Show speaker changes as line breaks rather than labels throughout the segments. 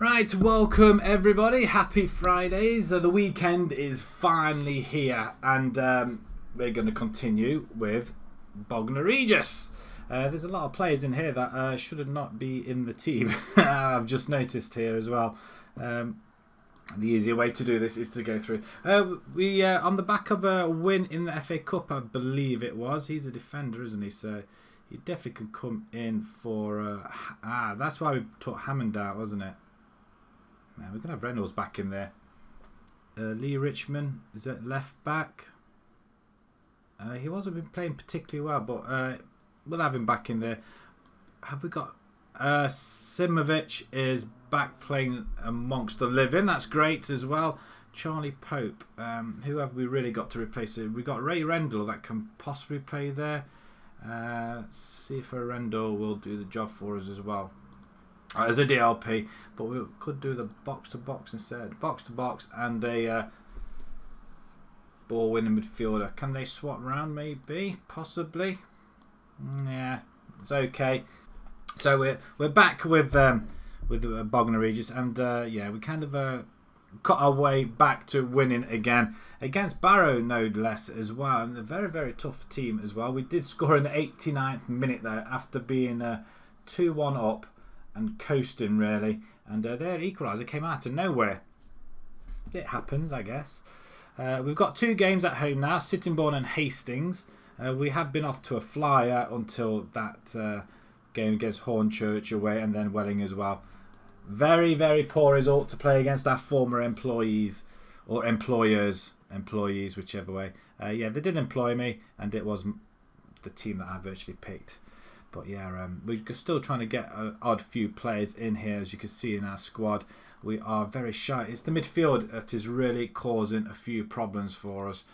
Right, welcome everybody. Happy Fridays. The weekend is finally here, and we're going to continue with Bognor Regis. There's a lot of players in here that should not be in the team. I've just noticed here as well. The easier way to do this is to go through. We on the back of a win in the FA Cup, I believe it was. He's a defender, isn't he? So he definitely can come in for. That's why we took Hammond out, wasn't it? Man, we're going to have Reynolds back in there. Lee Richmond is at left back. He wasn't been playing particularly well, but we'll have him back in there. Have we got Simovic is back playing amongst the living. That's great as well. Charlie Pope. Who have we really got to replace it? We got Ray Rendell that can possibly play there. See if Rendell will do the job for us as well. As a DLP, but we could do the box-to-box instead. Box-to-box and a ball-winning midfielder. Can they swap around maybe? Possibly. Yeah, it's okay. So we're back with Bognor Regis, and yeah, we kind of cut our way back to winning again against Barrow, no less, as well. And a very, very tough team as well. We did score in the 89th minute though, after being 2-1 up and coasting really, and their equaliser came out of nowhere. It happens, I guess. We've got two games at home now, Sittingbourne and Hastings. We have been off to a flyer until that game against Hornchurch away, and then Welling as well. Very, very poor result to play against our former employees, or employers, whichever way. Yeah, they did employ me, and it was the team that I virtually picked. But yeah, we're still trying to get an odd few players in here, as you can see in our squad. We are very shy. It's the midfield that is really causing a few problems for us.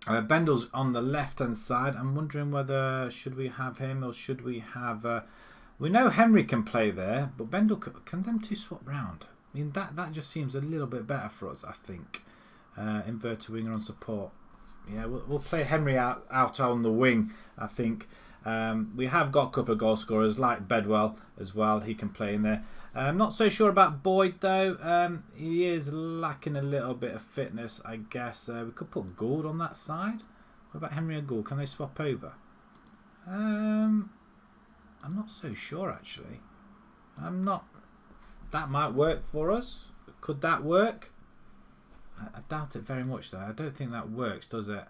Bendel's on the left-hand side. I'm wondering whether should we have him or should we have... we know Henry can play there, but Bendel, can them two swap round? I mean, that just seems a little bit better for us, I think. Inverted winger on support. Yeah, we'll play Henry out on the wing, I think. We have got a couple of goal scorers like Bedwell as well. He can play in there. I'm not so sure about Boyd though. He is lacking a little bit of fitness, I guess. We could put Gould on that side. What about Henry and Gould? Can they swap over? I'm not so sure actually. I'm not. That might work for us. Could that work? I doubt it very much though. I don't think that works, does it?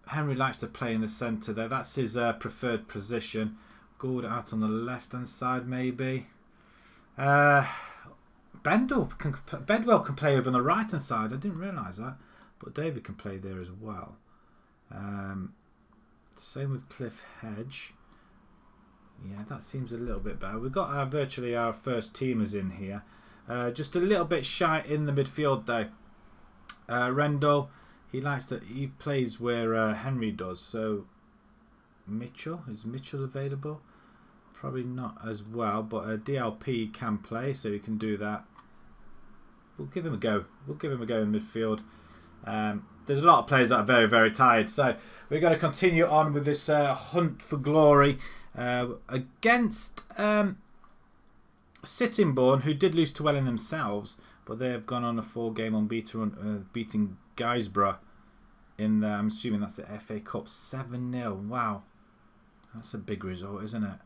Henry likes to play in the centre there. That's his preferred position. Gould out on the left-hand side, maybe. Bedwell can play over on the right-hand side. I didn't realise that. But David can play there as well. Same with Cliff Hedge. Yeah, that seems a little bit better. We've got virtually our first teamers in here. Just a little bit shy in the midfield, though. Rendell. He plays where Henry does. So Mitchell, is Mitchell available? Probably not as well, but DLP can play, so he can do that. We'll give him a go. We'll give him a go in midfield. There's a lot of players that are very, very tired, so we're going to continue on with this hunt for glory against Sittingbourne, who did lose to Welling themselves, but they have gone on a 4-game unbeaten run, beating Guysborough in the, I'm assuming that's the FA Cup, 7-0. Wow, that's a big result, isn't it?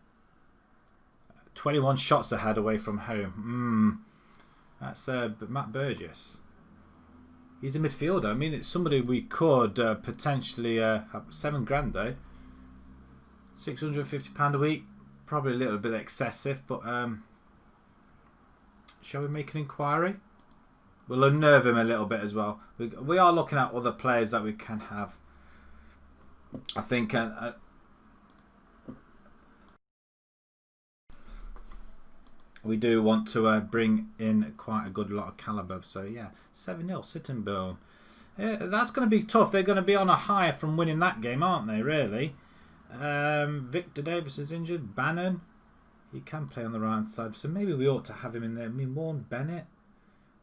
21 shots they had away from home. That's Matt Burgess. He's a midfielder. I mean, it's somebody we could potentially have. £7,000 though. £650 a week. Probably a little bit excessive, but shall we make an inquiry? We'll unnerve him a little bit as well. We are looking at other players that we can have. I think we do want to bring in quite a good lot of calibre. So yeah, 7-0 Sittingbourne. That's going to be tough. They're going to be on a high from winning that game, aren't they, really? Victor Davis is injured. Bannon, he can play on the right side. So maybe we ought to have him in there. I mean, Warren Bennett.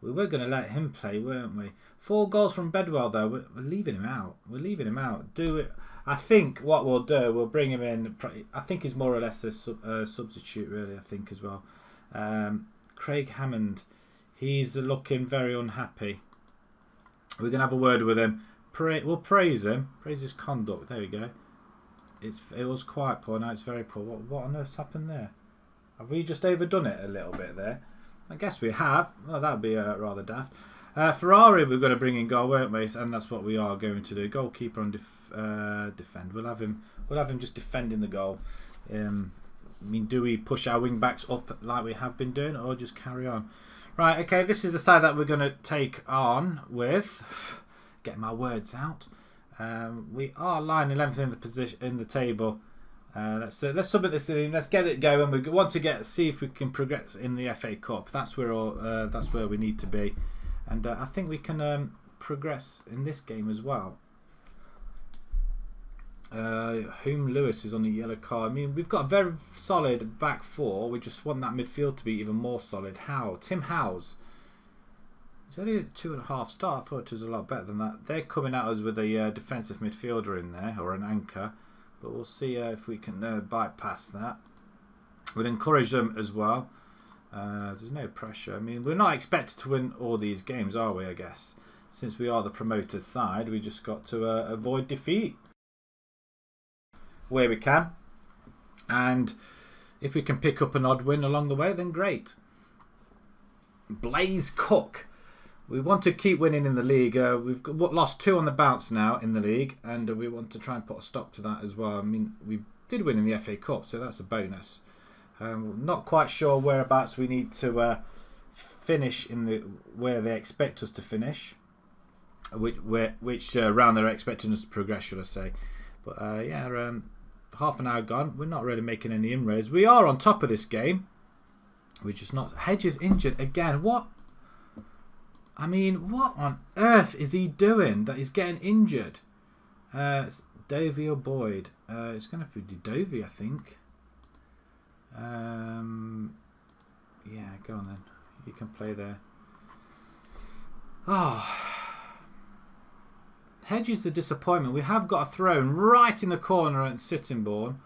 We were going to let him play, weren't we? 4 goals from Bedwell, though. We're leaving him out. We're leaving him out. Do it. I think what we'll do, we'll bring him in. I think he's more or less a substitute, really, I think, as well. Craig Hammond, he's looking very unhappy. We're going to have a word with him. We'll praise him. Praise his conduct. There we go. It was quite poor. Now it's very poor. What on earth's happened there? Have we just overdone it a little bit there? I guess we have. Well, that would be rather daft. Ferrari, we're going to bring in goal, weren't we? And that's what we are going to do. Goalkeeper on defend. We'll have him just defending the goal. I mean, do we push our wing backs up like we have been doing, or just carry on? Right. Okay. This is the side that we're going to take on with. Getting my words out. We are lying 11th in the position in the table. Let's submit this in. Let's get it going. We want to see if we can progress in the FA Cup. That's where we need to be, and I think we can progress in this game as well. Whom Lewis is on the yellow card. I mean, we've got a very solid back four. We just want that midfield to be even more solid. Tim Howes. He's only a 2.5 star. I thought it was a lot better than that. They're coming at us with a defensive midfielder in there, or an anchor. But we'll see if we can bypass that. We'll encourage them as well. There's no pressure. I mean, we're not expected to win all these games, are we, I guess? Since we are the promoter's side, we just got to avoid defeat where we can. And if we can pick up an odd win along the way, then great. Blaze Cook. We want to keep winning in the league. We've lost 2 on the bounce now in the league, and we want to try and put a stop to that as well. I mean, we did win in the FA Cup, so that's a bonus. Not quite sure whereabouts we need to finish in where they expect us to finish, which round they're expecting us to progress, should I say? But yeah, half an hour gone. We're not really making any inroads. We are on top of this game. We're just not. Hedges injured again. What? I mean, what on earth is he doing that he's getting injured? It's Dovey or Boyd? It's going to be Dovey, I think. Yeah, go on then. You can play there. Oh. Hedges a disappointment. We have got a throw right in the corner at Sittingbourne.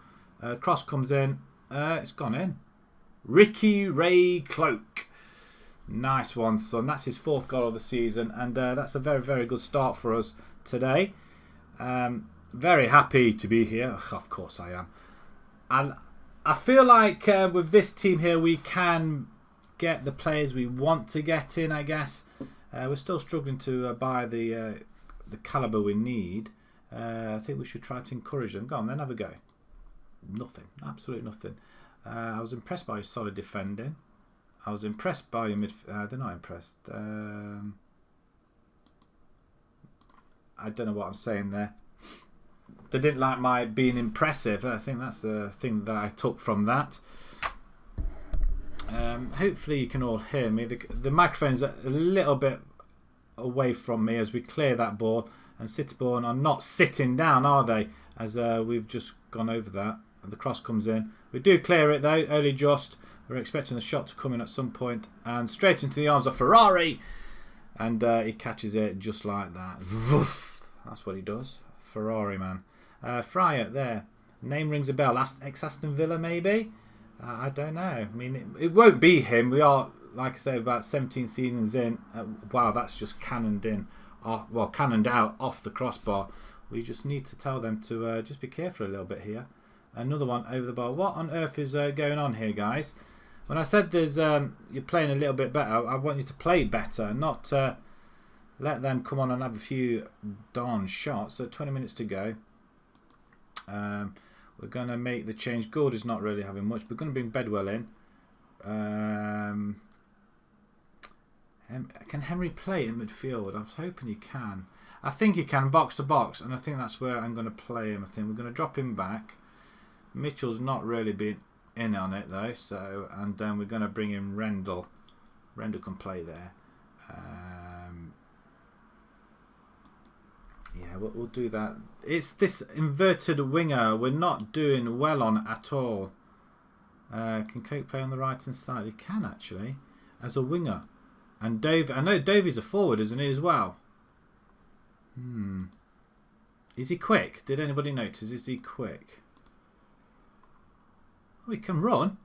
Cross comes in. It's gone in. Ricky Ray Cloak. Nice one, son. That's his 4th goal of the season, and that's a very, very good start for us today. Very happy to be here. Of course I am. And I feel like with this team here, we can get the players we want to get in, I guess. We're still struggling to buy the calibre we need. I think we should try to encourage them. Go on then, have a go. Nothing. Absolutely nothing. I was impressed by his solid defending. I was impressed by your midfield. They're not impressed. I don't know what I'm saying there. They didn't like my being impressive. I think that's the thing that I took from that. Hopefully you can all hear me. The microphone's a little bit away from me as we clear that ball. And Sittingbourne are not sitting down, are they? As we've just gone over that. And the cross comes in. We do clear it though, early just. We're expecting the shot to come in at some point. And straight into the arms of Ferrari. And he catches it just like that. Voof. That's what he does. Ferrari, man. Fryer, there. Name rings a bell. Ex-Aston Villa, maybe? I don't know. I mean, it won't be him. We are, like I say, about 17 seasons in. Wow, that's just cannoned in. Cannoned out off the crossbar. We just need to tell them to just be careful a little bit here. Another one over the bar. What on earth is going on here, guys? When I said there's you're playing a little bit better, I want you to play better, not let them come on and have a few darn shots. So 20 minutes to go. We're going to make the change. Gould is not really having much. We're going to bring Bedwell in. Can Henry play in midfield? I was hoping he can. I think he can, box to box, and I think that's where I'm going to play him. I think we're going to drop him back. Mitchell's not really been in on it though, so and then we're going to bring in Rendell. Rendell can play there. Yeah, we'll do that. It's this inverted winger we're not doing well on at all. Can Coke play on the right hand side? He can actually, as a winger. And Dave, I know Davey's a forward, isn't he, as well? Is he quick? Did anybody notice? Is he quick? Oh, he can run.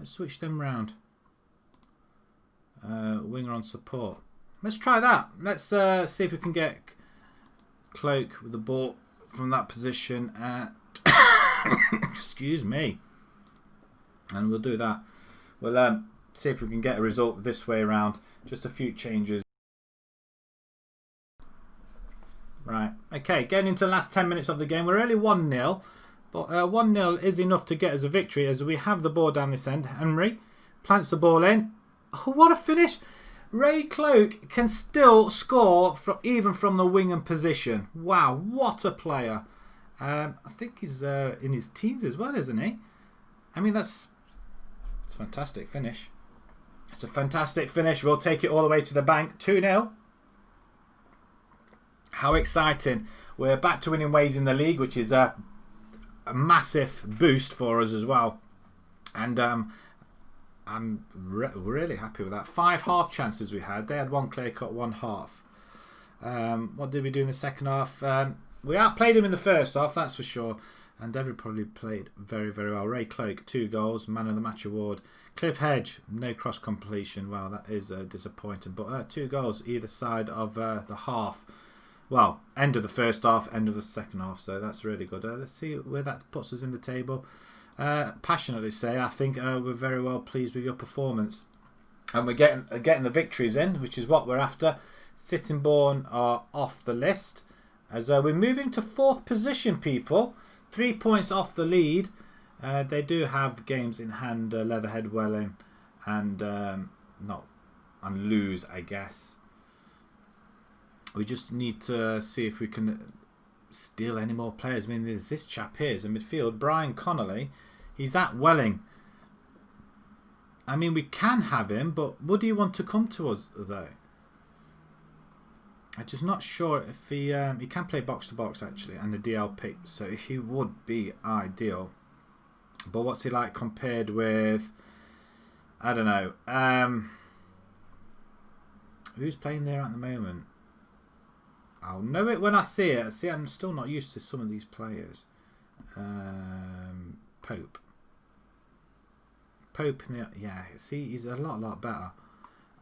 Let's switch them round. Winger on support. Let's try that. Let's see if we can get Cloak with the ball from that position at excuse me, and we'll do that. We'll see if we can get a result this way around. Just a few changes. Right, okay, getting into the last 10 minutes of the game. We're only 1-0, but 1-0 is enough to get us a victory as we have the ball down this end. Henry plants the ball in. Oh, what a finish! Ray Cloak can still score even from the wing and position. Wow, what a player. I think he's in his teens as well, isn't he? I mean, it's a fantastic finish. It's a fantastic finish. We'll take it all the way to the bank. 2-0. How exciting. We're back to winning ways in the league, which is a massive boost for us as well. And I'm really happy with that. 5 half chances we had. They had 1 clear cut, 1 half. What did we do in the second half? We outplayed him in the first half, that's for sure. And Everett probably played very, very well. Ray Cloak, 2 goals, man of the match award. Cliff Hedge, no cross completion. Wow, that is disappointing. But 2 goals either side of the half. Well, end of the first half, end of the second half. So that's really good. Let's see where that puts us in the table. Passionately say, I think we're very well pleased with your performance. And we're getting the victories in, which is what we're after. Sittingbourne are off the list. As we're moving to 4th position, people. 3 points off the lead. They do have games in hand, Leatherhead, Welling, and lose, I guess. We just need to see if we can steal any more players. I mean, there's this chap here in midfield, Brian Connolly. He's at Welling. I mean, we can have him, but would he want to come to us, though? I'm just not sure if he can play box to box actually, and the DL pick, so he would be ideal. But what's he like compared with? I don't know. Who's playing there at the moment? I'll know it when I see it. See, I'm still not used to some of these players. Pope. Yeah. See, he's a lot better.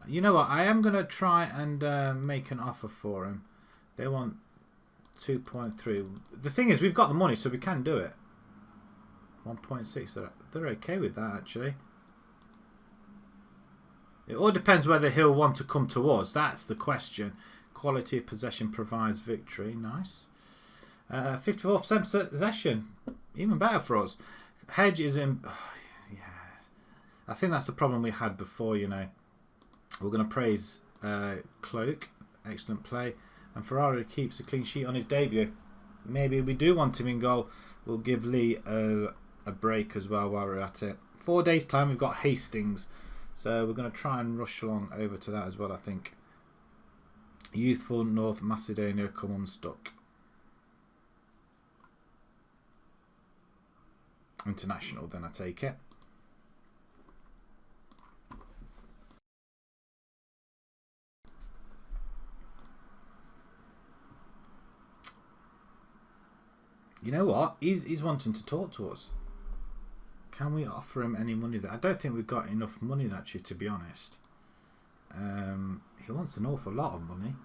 You know what? I am going to try and make an offer for him. They want 2.3. The thing is, we've got the money, so we can do it. 1.6. They're okay with that, actually. It all depends whether he'll want to come to us. That's the question. Quality of possession provides victory. Nice. 54% possession. Even better for us. Hedge is in... yeah. I think that's the problem we had before, you know. We're going to praise Cloak. Excellent play. And Ferrari keeps a clean sheet on his debut. Maybe we do want him in goal. We'll give Lee a break as well while we're at it. 4 days' time, we've got Hastings. So we're going to try and rush along over to that as well, I think. Youthful North Macedonia come unstuck. International, then I take it. You know what? He's wanting to talk to us. Can we offer him any money there? I don't think we've got enough money actually, to be honest. He wants an awful lot of money.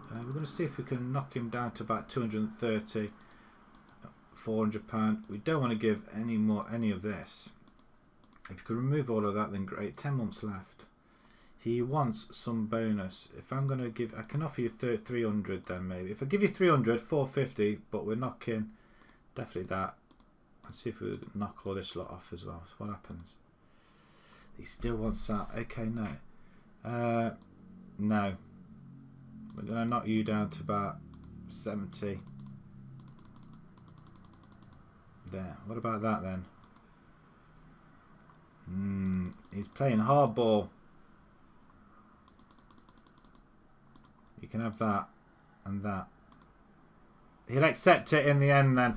We're going to see if we can knock him down to about 230, £400. We don't want to give any of this. If you could remove all of that, then great. 10 months left. He wants some bonus. If I'm going to give, I can offer you 300 then maybe. If I give you 300, 450, but we're knocking definitely that. Let's see if we knock all this lot off as well. What happens? He still wants that. Okay, no. No. We're going to knock you down to about 70. There. What about that then? He's playing hardball. You can have that and that. He'll accept it in the end then.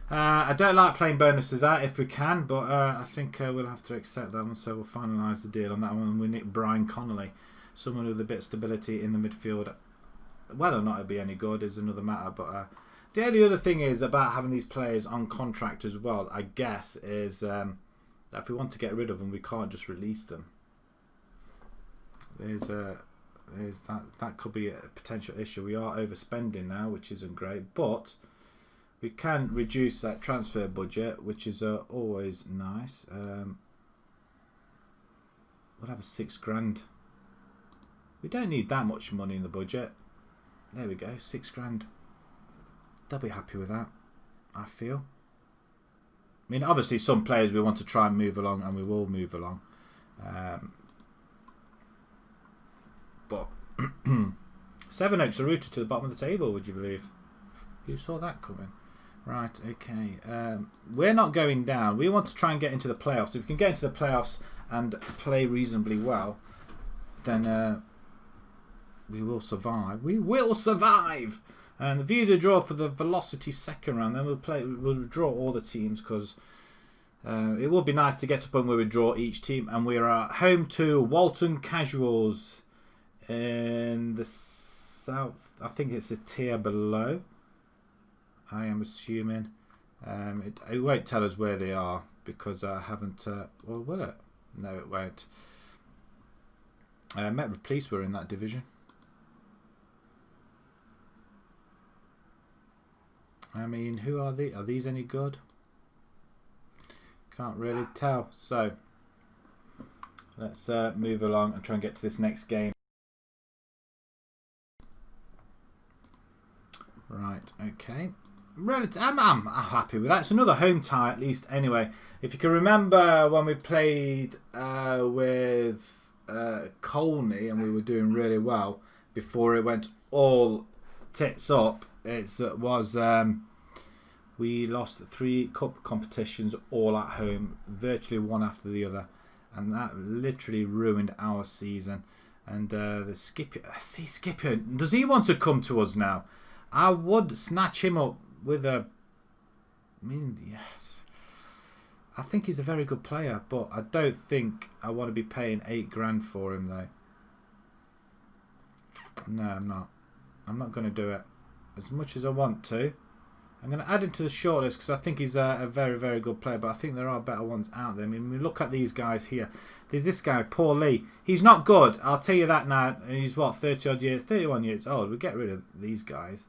I don't like playing bonuses out if we can, but I think we'll have to accept that one. So we'll finalise the deal on that one. We need Brian Connolly, someone with a bit of stability in the midfield. Whether or not it'll be any good is another matter. But the only other thing is about having these players on contract as well, I guess, is that if we want to get rid of them, we can't just release them. There's that could be a potential issue. We are overspending now, which isn't great, but we can reduce that transfer budget, which is always nice. We'll have a £6,000. We don't need that much money in the budget. There we go, £6,000. They'll be happy with that, I feel. I mean, obviously some players we want to try and move along, and we will move along. But Sevenoaks are rooted to the bottom of the table, would you believe? Who saw that coming? Right, okay. We're not going down. We want to try and get into the playoffs. If we can get into the playoffs and play reasonably well, then we will survive. We will survive! And the view the draw for the Velocity second round. Then we'll draw all the teams, because it would be nice to get to a point where we draw each team. And we are at home to Walton Casuals in the south. I think it's a tier below, I am assuming. It won't tell us where they are, because I haven't... well, will it? No, it won't. Met Police were in that division. I mean, who are these? Are these any good? Can't really tell. So, let's move along and try and get to this next game. Right, okay. I'm happy with that. It's another home tie, at least, anyway. If you can remember when we played with Colney and we were doing really well before it went all tits up, we lost 3 cup competitions all at home, virtually one after the other, and that literally ruined our season. And the Scipio, does he want to come to us now? I would snatch him up with a... I mean, yes. I think he's a very good player, but I don't think I want to be paying £8,000 for him, though. No, I'm not. I'm not going to do it. As much as I want to. I'm going to add him to the shortlist because I think he's a very, very good player, but I think there are better ones out there. I mean, we look at these guys here. There's this guy, Paul Lee. He's not good. I'll tell you that now. He's, what, 30-odd years, 31 years old. We get rid of these guys.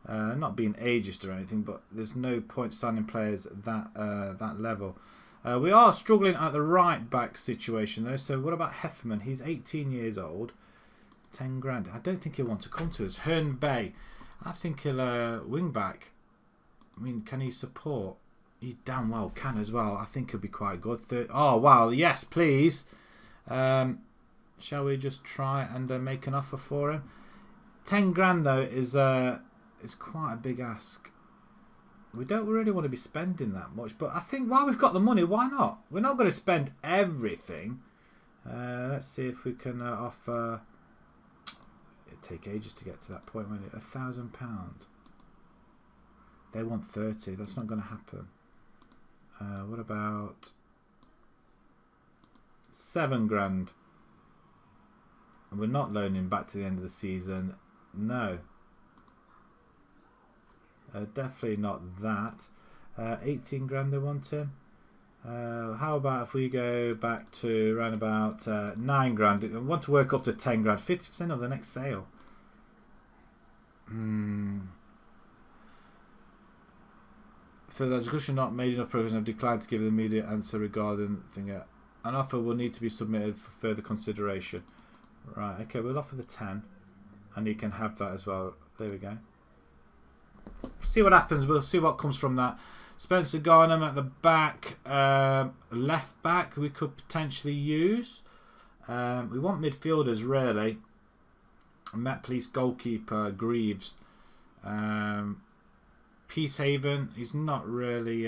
Not being ageist or anything, but there's no point signing players at that level. We are struggling at the right back situation, though. So what about Hefferman? He's 18 years old. £10,000. I don't think he'll want to come to us. Herne Bay. I think he'll wing back. I mean, can he support? He damn well can as well. I think he'll be quite good. Oh, wow. Yes, please. Shall we just try and make an offer for him? £10,000, though, is quite a big ask. We don't really want to be spending that much, but I think while we've got the money, why not? We're not going to spend everything. Let's see if we can offer... It'd take ages to get to that point, won't it? £1,000. They want 30. That's not going to happen. What about £7,000? And we're not loaning back to the end of the season. No. Definitely not that. £18,000 they want him. How about if we go back to around about £9,000? I want to work up to £10,000. 50% of the next sale. For the discussion not made enough progress, I've declined to give the immediate answer regarding the thing. An offer will need to be submitted for further consideration. Right, okay, we'll offer the 10, and he can have that as well. There we go. See what happens. We'll see what comes from that. Spencer Garnham at the back, left back we could potentially use. We want midfielders really. Met Police goalkeeper Greaves. Peacehaven. He's not really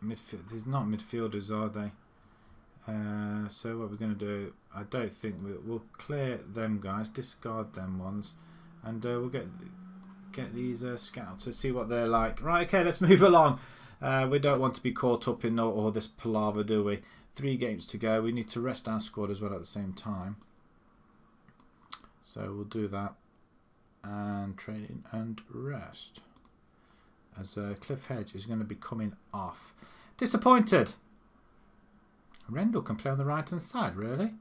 midfield. He's not midfielders, are they? So what we're going to do? I don't think we'll clear them guys, discard them ones, and we'll get these scouts to see what they're like. Right, okay, let's move along. We don't want to be caught up in all this palaver, do we? 3 games to go. We need to rest our squad as well at the same time. So we'll do that. And training and rest. As Cliff Hedge is going to be coming off. Disappointed. Rendell can play on the right hand side, really?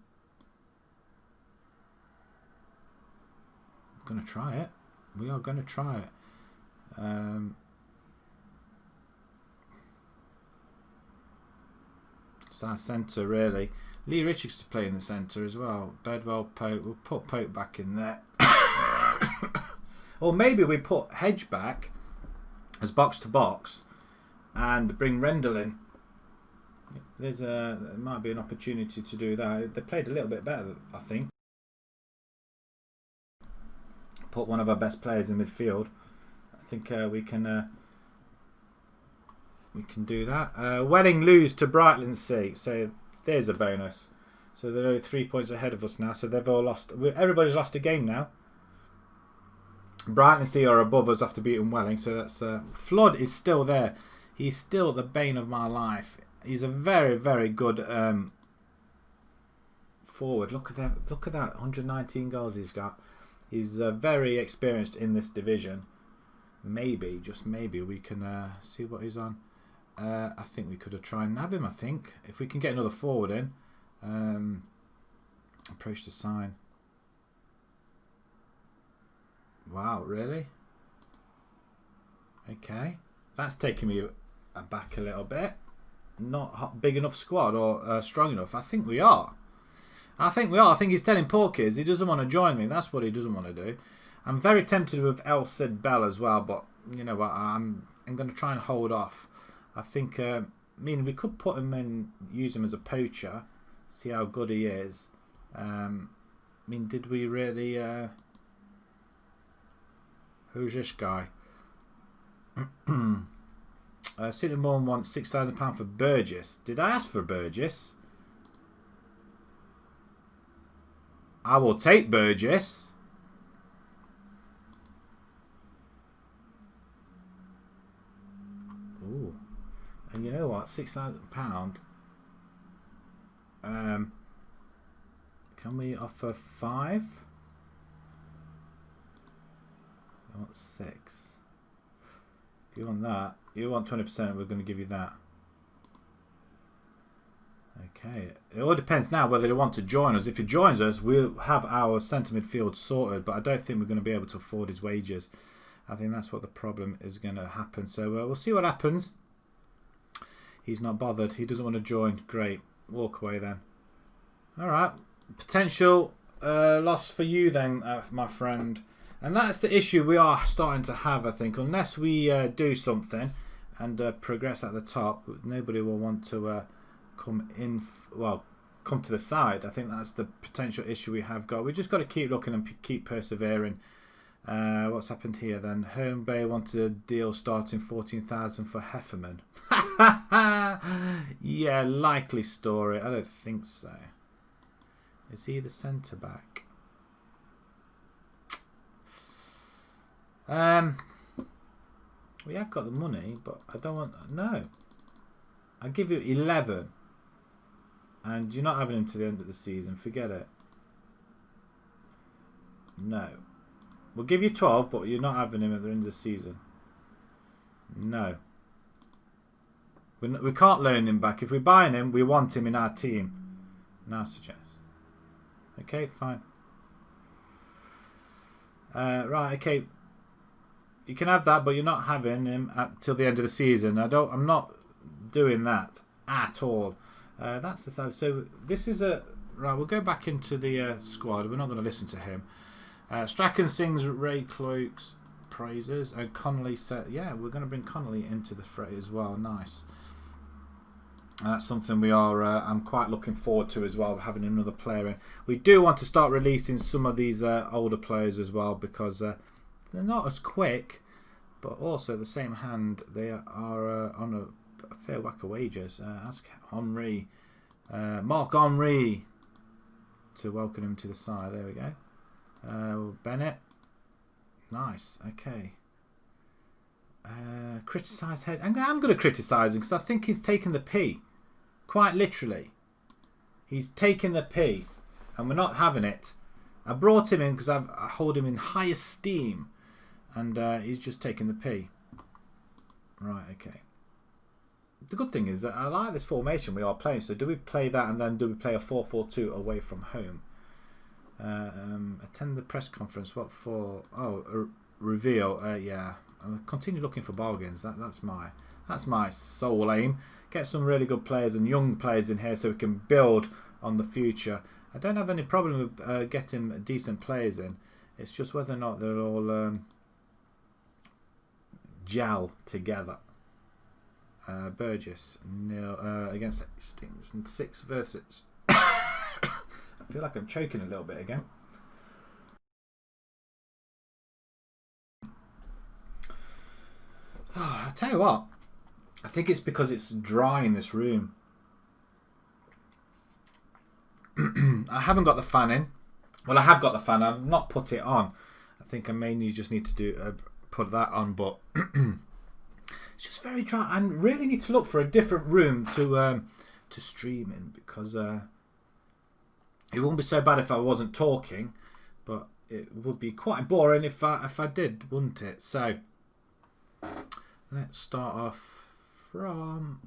I'm going to try it. We are going to try it. It's our centre, really. Lee Richards to play in the centre as well. Bedwell, Pope. We'll put Pope back in there. Or maybe we put Hedge back as box to box and bring Rendell in. There might be an opportunity to do that. They played a little bit better, I think. Put one of our best players in midfield. I think we can do that. Welling lose to Brightlingsea, so there's a bonus. So they're only 3 points ahead of us now. So they've all lost. Everybody's lost a game now. Brightlingsea are above us after beating Welling, so that's Flood is still there. He's still the bane of my life. He's a very, very good forward. Look at that! Look at that! 119 goals he's got. He's very experienced in this division. Maybe, just maybe, we can see what he's on. I think we could have tried and nab him. I think if we can get another forward in. Approach to sign. Wow, really? Okay, that's taking me aback a little bit. Not big enough squad or strong enough. I think we are. I think he's telling Porkers he doesn't want to join me. That's what he doesn't want to do. I'm very tempted with El Cid Bell as well, but you know what? I'm going to try and hold off. I think. I mean, we could put him in, use him as a poacher, see how good he is. I mean, did we really? Who's this guy? City Morn wants £6,000 for Burgess. Did I ask for Burgess? I will take Burgess. Ooh. And you know what? £6,000. Can we offer 5? I want 6. If you want that, you want 20%, we're going to give you that. Okay. It all depends now whether they want to join us. If he joins us, we'll have our centre midfield sorted, but I don't think we're going to be able to afford his wages. I think that's what the problem is going to happen. So we'll see what happens. He's not bothered. He doesn't want to join. Great. Walk away then. All right. Potential loss for you then, my friend. And that's the issue we are starting to have, I think. Unless we do something and progress at the top, nobody will want to come in, come to the side. I think that's the potential issue we have got. We just got to keep looking and keep persevering. What's happened here then? Herne Bay wanted a deal starting 14,000 for Hefferman. Yeah, likely story. I don't think so. Is he the centre back? We have got the money, but I don't want. No, I'll give you 11, and you're not having him to the end of the season. Forget it. No, we'll give you 12, but you're not having him at the end of the season. No, we can't loan him back. If we're buying him, we want him in our team. Now suggest. Okay, fine. Right. Okay. You can have that, but you're not having him till the end of the season. I'm not doing that at all. That's the side. So this is a right. We'll go back into the squad. We're not going to listen to him. Strachan sings Ray Cloak's praises, and Connolly said, "Yeah, we're going to bring Connolly into the fray as well." Nice. That's something we are. I'm quite looking forward to as well, having another player in. We do want to start releasing some of these older players as well, because they're not as quick, but also at the same hand they are on a fair whack of wages. Ask Henry, Mark Henry, to welcome him to the side. There we go. Bennett, nice. Okay. Criticise Head. I'm going to criticise him because I think he's taken the P. Quite literally. He's taken the P, and we're not having it. I brought him in because I hold him in high esteem, and he's just taken the P. Right, okay. the good thing is that I like this formation we are playing. So do we play that and then do we play a 4-4-2 away from home? Attend the press conference. What for? Oh, reveal. Yeah, I'll continue looking for bargains. That's my sole aim. Get some really good players and young players in here so we can build on the future. I don't have any problem with getting decent players in. It's just whether or not they're all gel together. Burgess against Hastings and 6 versus. I feel like I'm choking a little bit again. Oh, I tell you what, I think it's because it's dry in this room. I haven't got the fan in. Well, I have got the fan. I've not put it on. I think I mainly just need to do put that on, but it's just very dry. I really need to look for a different room to stream in, because it wouldn't be so bad if I wasn't talking, but it would be quite boring if I did, wouldn't it? So let's start off from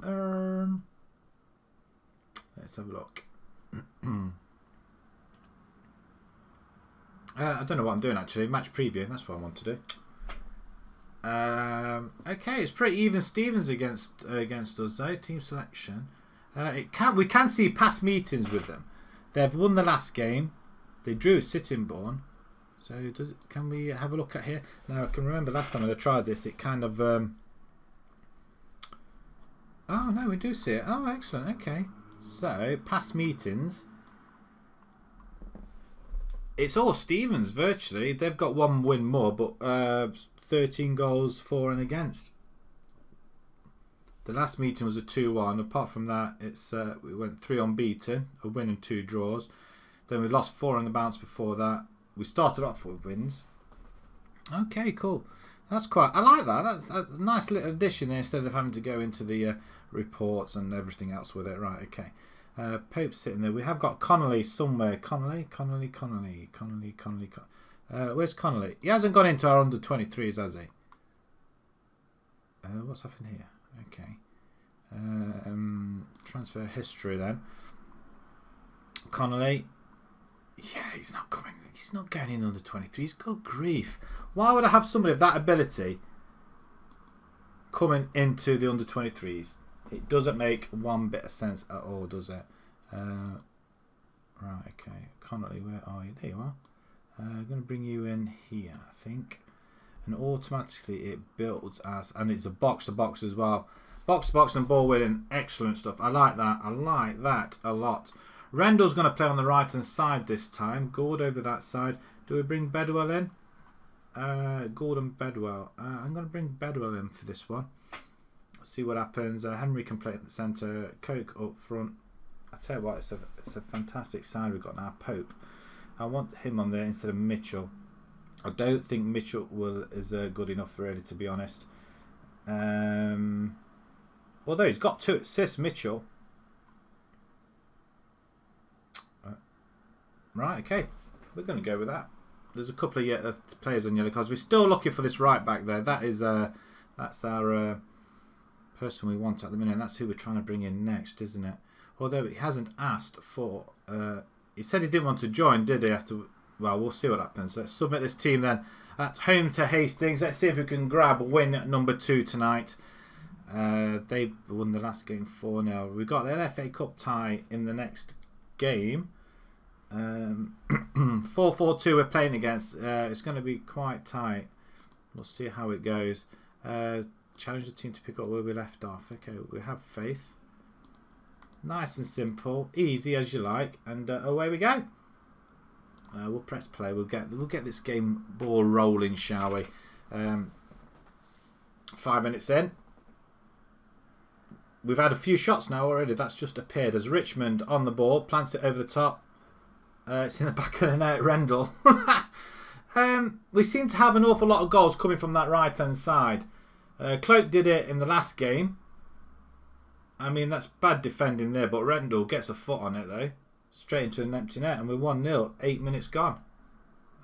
let's have a look. I don't know what I'm doing actually. Match preview, that's what I want to do. Okay, it's pretty even Stevens against us though. Team selection. We can see past meetings with them. They've won the last game. They drew at Sittingbourne. So can we have a look at here? Now I can remember last time I tried this. It kind of. Oh no, we do see it. Oh, excellent. Okay. So past meetings. It's all Stevens virtually. They've got 1 win more, but 13 goals for and against. The last meeting was a 2-1. Apart from that, it's we went 3 unbeaten, a win and 2 draws. Then we lost 4 on the bounce before that. We started off with wins. Okay, cool. That's I like that. That's a nice little addition there instead of having to go into the reports and everything else with it. Right, okay. Pope's sitting there. We have got Connolly somewhere. Connolly. Where's Connolly? He hasn't gone into our under-23s, has he? What's happened here? Okay. Transfer history then. Connolly. Yeah, he's not coming. He's not going in under 23s. Good grief. Why would I have somebody of that ability coming into the under 23s? It doesn't make one bit of sense at all, does it? Right, okay. Connolly, where are you? There you are. I'm going to bring you in here, I think. And automatically it builds as, and it's a box-to-box as well. Box-to-box and ball winning. Excellent stuff. I like that. I like that a lot. Rendell's going to play on the right-hand side this time. Gord over that side. Do we bring Bedwell in? Gordon Bedwell. I'm going to bring Bedwell in for this one. See what happens. Henry can play at the centre. Coke up front. I tell you what, it's a fantastic side we've got now. Pope. I want him on there instead of Mitchell. I don't think Mitchell is good enough really, to be honest. Although he's got 2 assists, Mitchell. Right, okay. We're going to go with that. There's a couple of players on yellow cards. We're still looking for this right back there. That's our person we want at the minute. And that's who we're trying to bring in next, isn't it? Although he hasn't asked for. He said he didn't want to join, did he? Well, we'll see what happens. Let's submit this team then. At home to Hastings. Let's see if we can grab win number 2 tonight. They won the last game 4-0. We've got the FA Cup tie in the next game. 4-4-2 we're playing against. It's going to be quite tight. We'll see how it goes. Challenge the team to pick up where we left off. Okay, we have faith. Nice and simple, easy as you like, and away we go. We'll press play. We'll get this game ball rolling, shall we? 5 minutes in. We've had a few shots now already. That's just appeared as Richmond on the ball, plants it over the top. It's in the back of the net, Rendell. We seem to have an awful lot of goals coming from that right-hand side. Cloak did it in the last game. I mean, that's bad defending there, but Rendell gets a foot on it, though. Straight into an empty net, and we're 1-0, 8 minutes gone.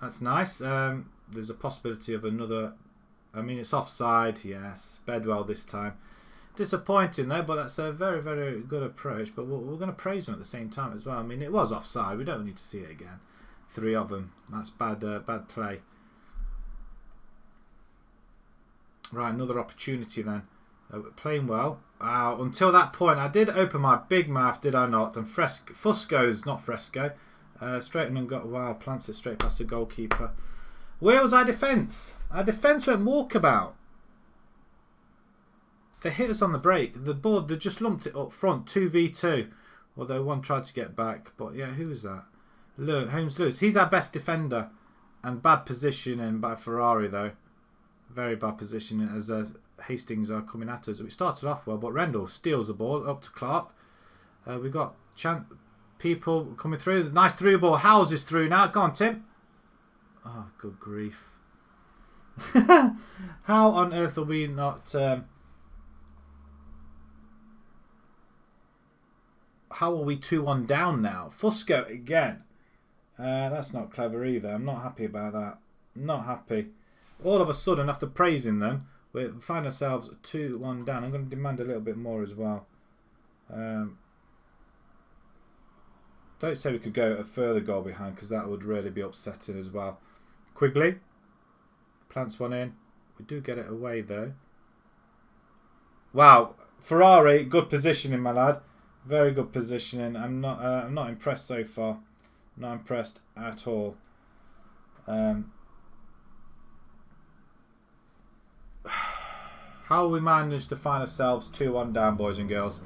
That's nice. There's a possibility of another. I mean, it's offside, yes. Bedwell this time. Disappointing though, but that's a very, very good approach. But we're going to praise them at the same time as well. I mean, it was offside. We don't need to see it again. 3 of them. That's bad play. Right, another opportunity then. Playing well. Until that point, I did open my big mouth, did I not? And Fusco's not Fresco. Straightman got plants it straight past the goalkeeper. Where was our defence? Our defence went walkabout. They hit us on the break. The board, they just lumped it up front, 2v2. Although one tried to get back. But yeah, who was that? Holmes Lewis. He's our best defender. And bad positioning by Ferrari though. Very bad positioning as Hastings are coming at us. We started off well, but Rendell steals the ball up to Clark. We've got people coming through. Nice through ball. Howes is through now. Go on, Tim. Oh, good grief. How on earth are we not... how are we 2-1 down now? Fusco again. That's not clever either. I'm not happy about that. Not happy. All of a sudden, after praising them, we find ourselves 2-1 down. I'm going to demand a little bit more as well. Don't say we could go a further goal behind because that would really be upsetting as well. Quigley plants one in. We do get it away though. Wow, Ferrari, good positioning, my lad. Very good positioning. I'm not impressed so far. Not impressed at all. How we managed to find ourselves 2-1 down, boys and girls.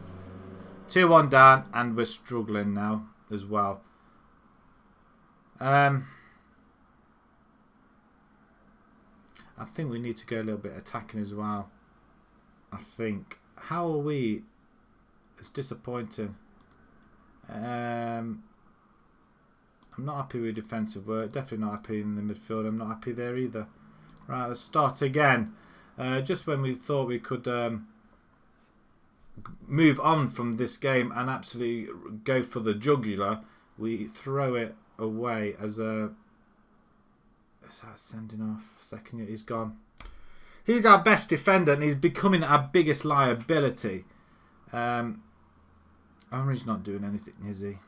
2-1 down, and we're struggling now as well. I think we need to go a little bit attacking as well. I think. How are we? It's disappointing. I'm not happy with defensive work. Definitely not happy in the midfield. I'm not happy there either. Right, let's start again. Just when we thought we could move on from this game and absolutely go for the jugular, we throw it away as a... Is that sending off? Second year, he's gone. He's our best defender and he's becoming our biggest liability. Henry's not doing anything, is he?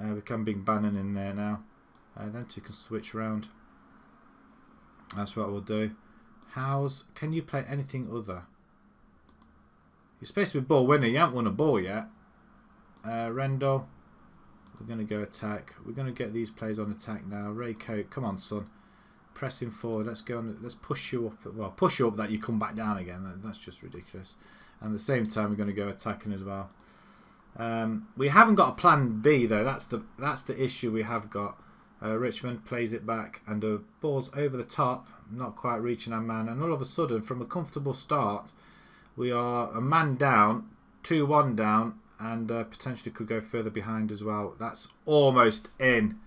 We can bring Bannon in there now. Then two can switch around. That's what we'll do. Howes, can you play anything other? You're supposed to be ball winner. You haven't won a ball yet. Rendell. We're going to go attack. We're going to get these players on attack now. Ray Cote, come on, son. Pressing forward. Let's go on. Let's push you up. Well, push you up that you come back down again. That's just ridiculous. And at the same time, we're going to go attacking as well. We haven't got a plan B though. That's the issue we have got. Richmond plays it back and the ball's over the top, not quite reaching our man, and all of a sudden from a comfortable start we are a man down, 2-1 down, and potentially could go further behind as well. That's almost in.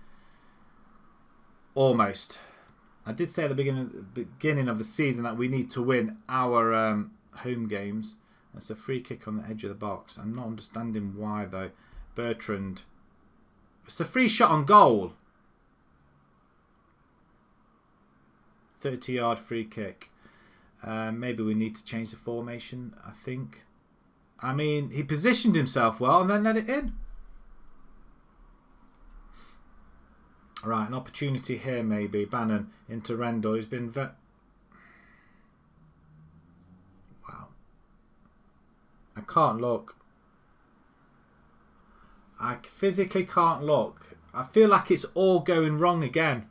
Almost. I did say at the beginning of the season that we need to win our home games. That's a free kick on the edge of the box. I'm not understanding why though. Bertrand. It's a free shot on goal. 30-yard free kick. Maybe we need to change the formation, I think. I mean, he positioned himself well and then let it in. Right, an opportunity here maybe. Bannon into Rendell. He's been... Wow. I can't look. I physically can't look. I feel like it's all going wrong again.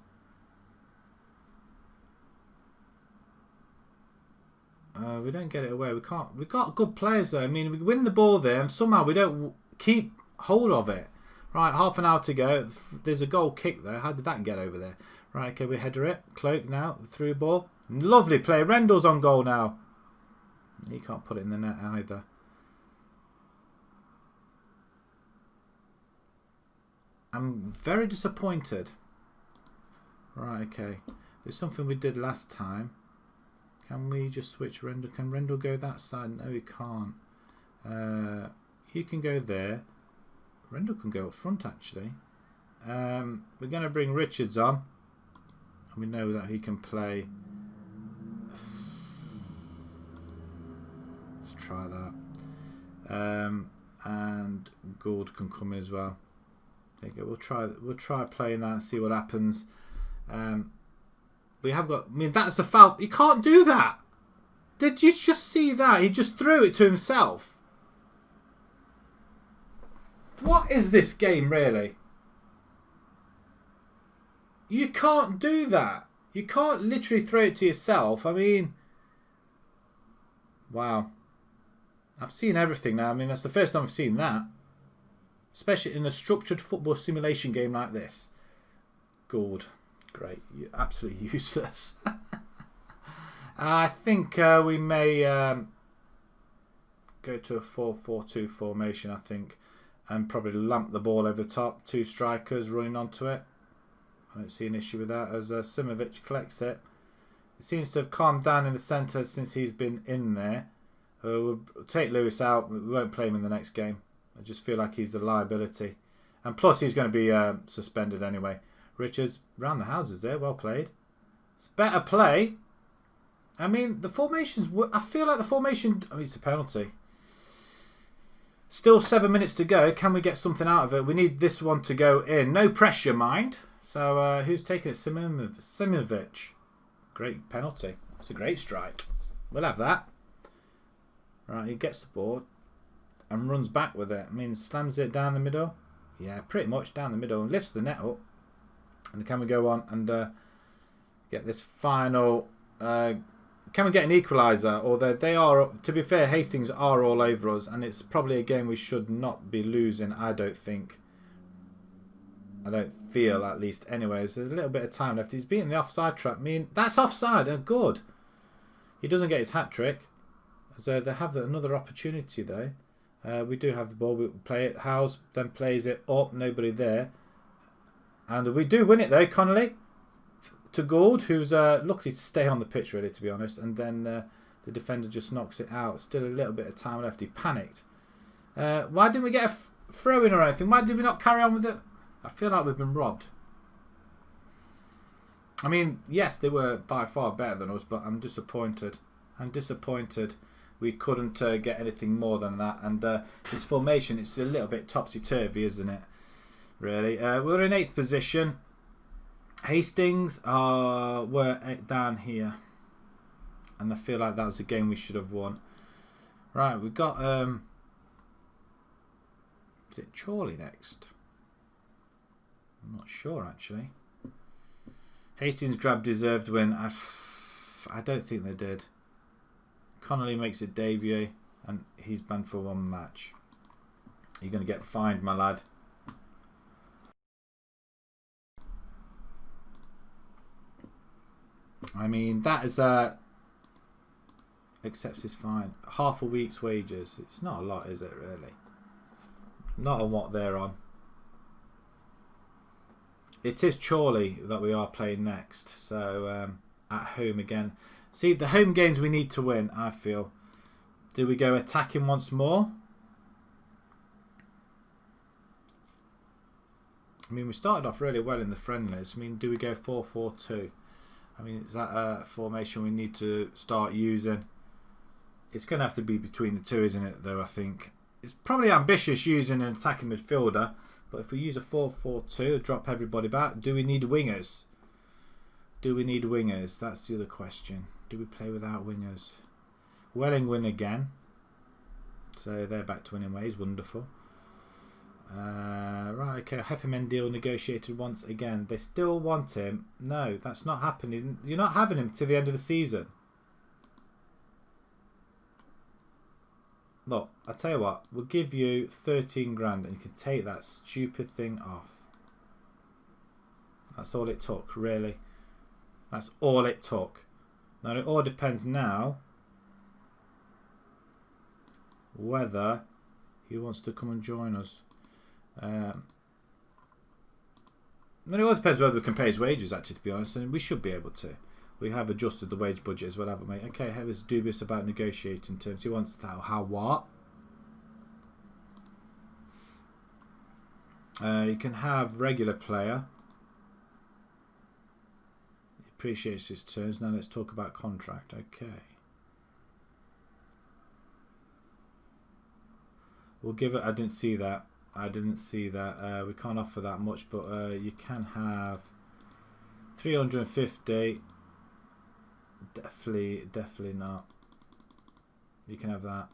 We don't get it away. We can't. We've got good players though. I mean, we win the ball there and somehow we don't keep hold of it. Right, half an hour to go. There's a goal kick there. How did that get over there? Right, okay, we header it. Cloak now, through ball. Lovely play. Rendell's on goal now. He can't put it in the net either. I'm very disappointed. Right, okay. There's something we did last time. Can we just switch Rendell? Can Rendell go that side? No, he can't. You can go there. Rendell can go up front, actually. We're going to bring Richards on. And we know that he can play. Let's try that. And Gould can come in as well. There you go. We'll try playing that and see what happens. We have got. I mean, that's a foul. You can't do that. Did you just see that? He just threw it to himself. What is this game, really? You can't do that. You can't literally throw it to yourself. I mean, wow. I've seen everything now. I mean, that's the first time I've seen that. Especially in a structured football simulation game like this. Good. Great. You're absolutely useless. I think we may go to a 4-4-2 formation, I think. And probably lamp the ball over the top. 2 strikers running onto it. I don't see an issue with that as Simovic collects it. It seems to have calmed down in the centre since he's been in there. We'll take Lewis out. We won't play him in the next game. I just feel like he's a liability. And plus he's going to be suspended anyway. Richards round the houses there. Well played. It's better play. I mean, the formations... I feel like the formation... I mean, it's a penalty. Still 7 minutes to go. Can we get something out of it? We need this one to go in. No pressure, mind. So, who's taking it? Simovic. Great penalty. It's a great strike. We'll have that. Right, he gets the ball and runs back with it. I mean, slams it down the middle. Yeah, pretty much down the middle. And lifts the net up. And can we go on and get this final... can we get an equaliser? Although they are, to be fair, Hastings are all over us. And it's probably a game we should not be losing, I don't think. I don't feel, at least. Anyways, there's a little bit of time left. He's beating the offside trap. I mean, that's offside. Oh, good. He doesn't get his hat-trick. So they have another opportunity, though. We do have the ball. We play it. Howes then plays it up. Nobody there. And we do win it, though. Connolly to Gould, who's lucky to stay on the pitch, really, to be honest. And then the defender just knocks it out. Still a little bit of time left. He panicked. Why didn't we get a throw-in or anything? Why did we not carry on with it? I feel like we've been robbed. I mean, yes, they were by far better than us, but I'm disappointed. I'm disappointed we couldn't get anything more than that. And this formation, it's a little bit topsy-turvy, isn't it? Really. We're in 8th position. Hastings were down here. And I feel like that was a game we should have won. Right, we've got... is it Chorley next? I'm not sure, actually. Hastings grabbed deserved win. I don't think they did. Connolly makes a debut, and he's banned for 1 match. You're going to get fined, my lad. I mean, that is accepts his fine. Half a week's wages. It's not a lot, is it, really? Not on what they're on. It is Chorley that we are playing next. So, at home again. See, the home games we need to win, I feel. Do we go attacking once more? I mean, we started off really well in the friendlies. I mean, do we go 4-4-2? I mean, is that a formation we need to start using? It's going to have to be between the two, isn't it, though, I think. It's probably ambitious using an attacking midfielder. But if we use a 4-4-2, drop everybody back, do we need wingers? Do we need wingers? That's the other question. Do we play without wingers? Welling win again. So they're back to winning ways. Wonderful. Right, okay. Hefferman deal negotiated once again. They still want him. No, that's not happening. You're not having him to the end of the season. Look, I'll tell you what. We'll give you 13 grand and you can take that stupid thing off. That's all it took, really. That's all it took. Now, it all depends now whether he wants to come and join us. It all depends whether we can pay his wages, actually, to be honest, and we should be able to. We have adjusted the wage budget as well, haven't we? Okay, Heather's dubious about negotiating terms. He wants to how what? You can have regular player. He appreciates his terms. Now let's talk about contract. Okay. We'll give it. I didn't see that. I didn't see that. We can't offer that much, but you can have 350. Definitely not. You can have that.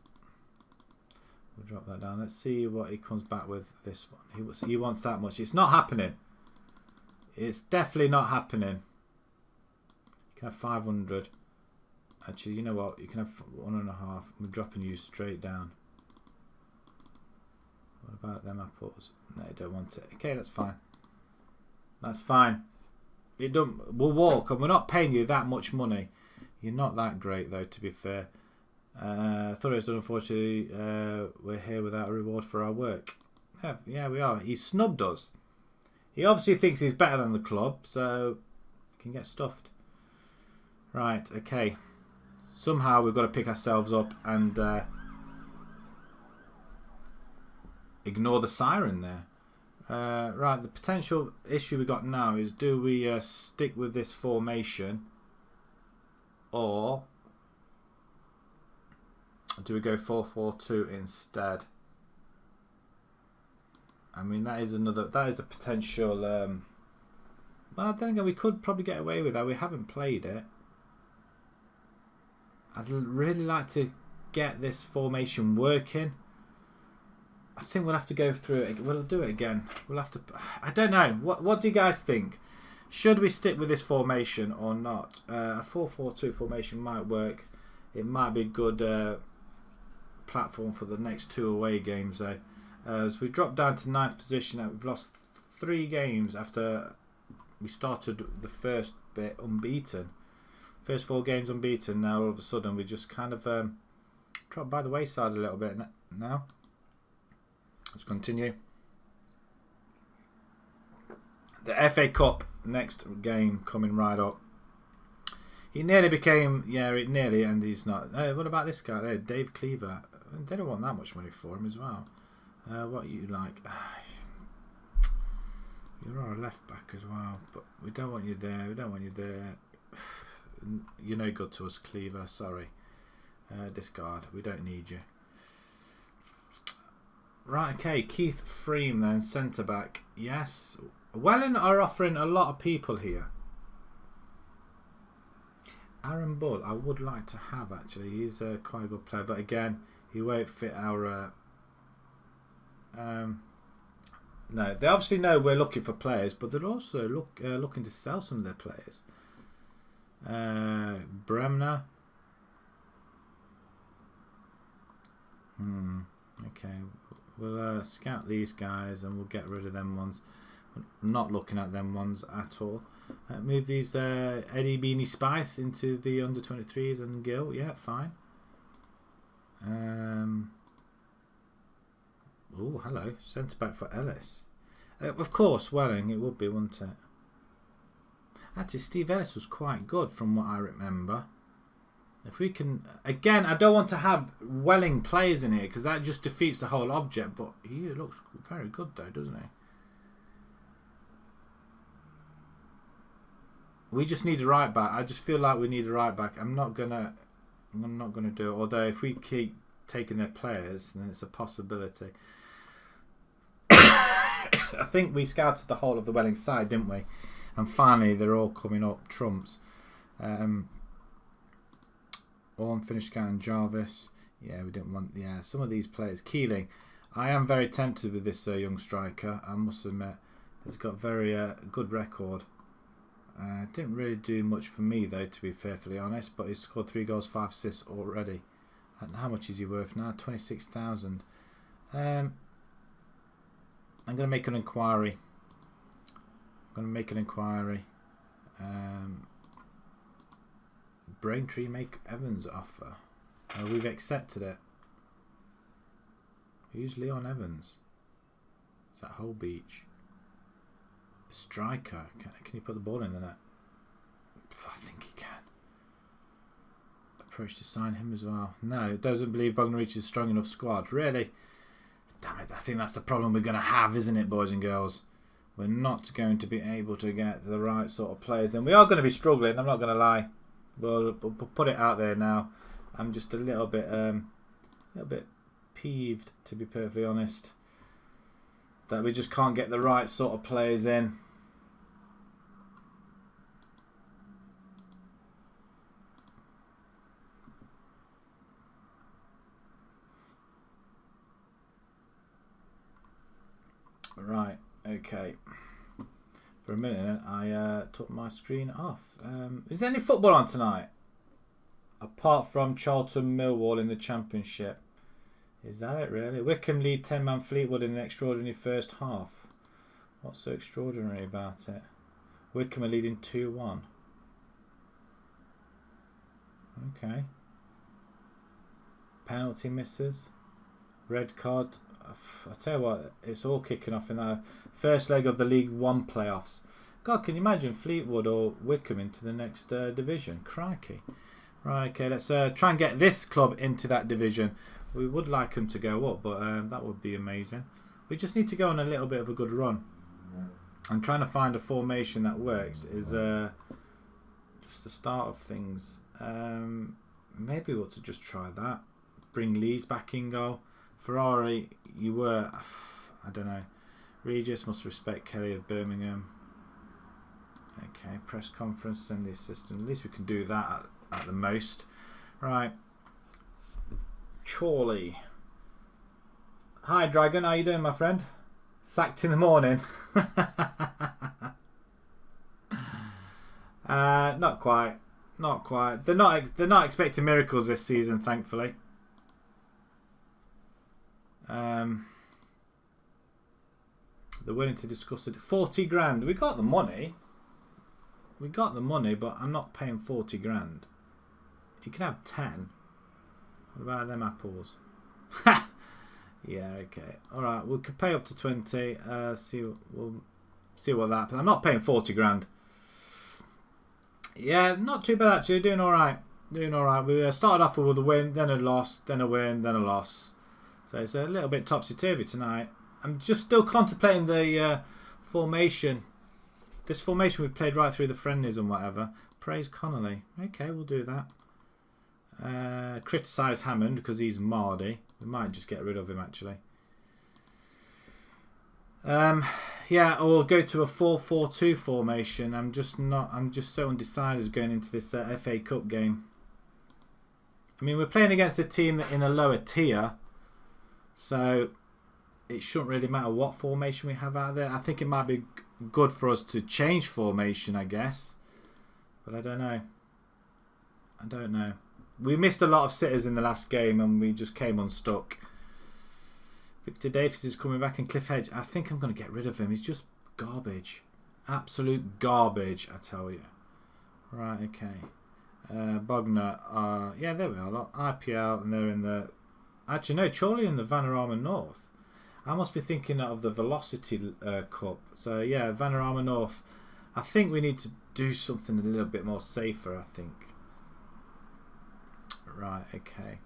We'll drop that down. Let's see what he comes back with. This one. He wants that much. It's not happening. It's definitely not happening. You can have 500. Actually, you know what? You can have 1.5. We're dropping you straight down. What about them apples? No, you don't want it. Okay, that's fine. That's fine. We'll walk, and we're not paying you that much money. You're not that great, though, to be fair. I thought it was done, unfortunately. We're here without a reward for our work. Yeah, we are. He snubbed us. He obviously thinks he's better than the club, so he can get stuffed. Right, okay. Somehow we've got to pick ourselves up and ignore the siren there. Right, the potential issue we got now is, do we stick with this formation, or do we go 4-4-2 instead? I mean, that is a potential. Well, then again, we could probably get away with that. We haven't played it. I'd really like to get this formation working. I think we'll have to go through it. We'll do it again. We'll have to. I don't know. What do you guys think? Should we stick with this formation or not? A 4-4-2 formation might work. It might be a good platform for the next 2 away games, though. As we drop down to 9th position, we've lost 3 games after we started the first bit unbeaten. First 4 games unbeaten. Now all of a sudden we just kind of dropped by the wayside a little bit now. Let's continue. The FA Cup next game coming right up. He nearly became, it nearly, and he's not. What about this guy there, Dave Cleaver? They don't want that much money for him as well. What you like? You're our left back as well, but we don't want you there. We don't want you there. You're no good to us, Cleaver. Sorry. Discard. We don't need you. Right, okay. Keith Freem then, centre back. Yes. Welling are offering a lot of people here. Aaron Bull, I would like to have actually. He's quite a good player, but again, he won't fit our. No, they obviously know we're looking for players, but they're also looking to sell some of their players. Bremner. Okay, we'll scout these guys and we'll get rid of them ones. I'm not looking at them ones at all. Move these Eddie Beanie Spice into the under 23s and Gill. Yeah, fine. Oh, hello. Centre back for Ellis. Of course, Welling, it would be, wouldn't it? Actually, Steve Ellis was quite good from what I remember. If we can... Again, I don't want to have Welling players in here because that just defeats the whole object. But he looks very good though, doesn't he? We just need a right back. I just feel like we need a right back. I'm not gonna do it. Although if we keep taking their players, then it's a possibility. I think we scouted the whole of the Welling side, didn't we? And finally, they're all coming up trumps. All finished scouting Jarvis. Yeah, we didn't want. Yeah, some of these players. Keeling. I am very tempted with this young striker. I must admit, he's got very good record. Didn't really do much for me though, to be perfectly honest. But he's scored 3 goals, 5 assists already. And how much is he worth now? 26,000. I'm going to make an inquiry. Braintree make Evans offer. We've accepted it. Who's Leon Evans? Is that Hull Beach? Striker. Can you put the ball in the net? I think he can. Approach to sign him as well. No, it doesn't believe Bognor Regis is a strong enough squad. Really? Damn it, I think that's the problem we're going to have, isn't it, boys and girls? We're not going to be able to get the right sort of players. And we are going to be struggling, I'm not going to lie. We'll put it out there now. I'm just a little bit peeved, to be perfectly honest, that we just can't get the right sort of players in. Right, okay. For a minute, I took my screen off. Is there any football on tonight? Apart from Charlton Millwall in the Championship. Is that it, really? Wycombe lead 10-man Fleetwood in an extraordinary first half. What's so extraordinary about it? Wycombe are leading 2-1. Okay. Penalty misses. Red card. I tell you what, it's all kicking off in that first leg of the League One playoffs. God, can you imagine Fleetwood or Wycombe into the next division? Crikey. Right, okay, let's try and get this club into that division. We would like them to go up, but that would be amazing. We just need to go on a little bit of a good run. I'm trying to find a formation that works. Is just the start of things. Maybe we ought to just try that. Bring Leeds back in goal. Ferrari, you were, I don't know. Regis must respect Kelly of Birmingham. Okay, press conference, send the assistant. At least we can do that at the most. Right. Chorley. Hi, Dragon. How you doing, my friend? Sacked in the morning. Not quite. Not quite. They're not expecting miracles this season, thankfully. They're willing to discuss it. 40 grand. We got the money. We got the money, but I'm not paying 40 grand. You can have 10. What about them apples? Yeah, okay. Alright, we could pay up to 20. We'll see what that happens. I'm not paying 40 grand. Yeah, not too bad actually. Doing alright. Doing alright. We started off with a win, then a loss, then a win, then a loss. So it's a little bit topsy-turvy tonight. I'm just still contemplating the formation. This formation we've played right through the friendlies and whatever. Praise Connolly. Okay, we'll do that. Criticise Hammond because he's Mardy. We might just get rid of him actually. Yeah, or we'll go to a 4-4-2 formation. I'm just so undecided going into this FA Cup game. I mean, we're playing against a team that in a lower tier, so it shouldn't really matter what formation we have out there. I think it might be good for us to change formation, I guess. But I don't know. I don't know. We missed a lot of sitters in the last game and we just came unstuck. Victor Davis is coming back, and Cliff Hedge. I think I'm going to get rid of him. He's just garbage. Absolute garbage, I tell you. Right, okay. Bognor. Yeah, there we are. IPL, and they're in the... Actually, no, Chorley in the Vanarama North. I must be thinking of the Velocity Cup. So, yeah, Vanarama North. I think we need to do something a little bit more safer, I think. Right, okay.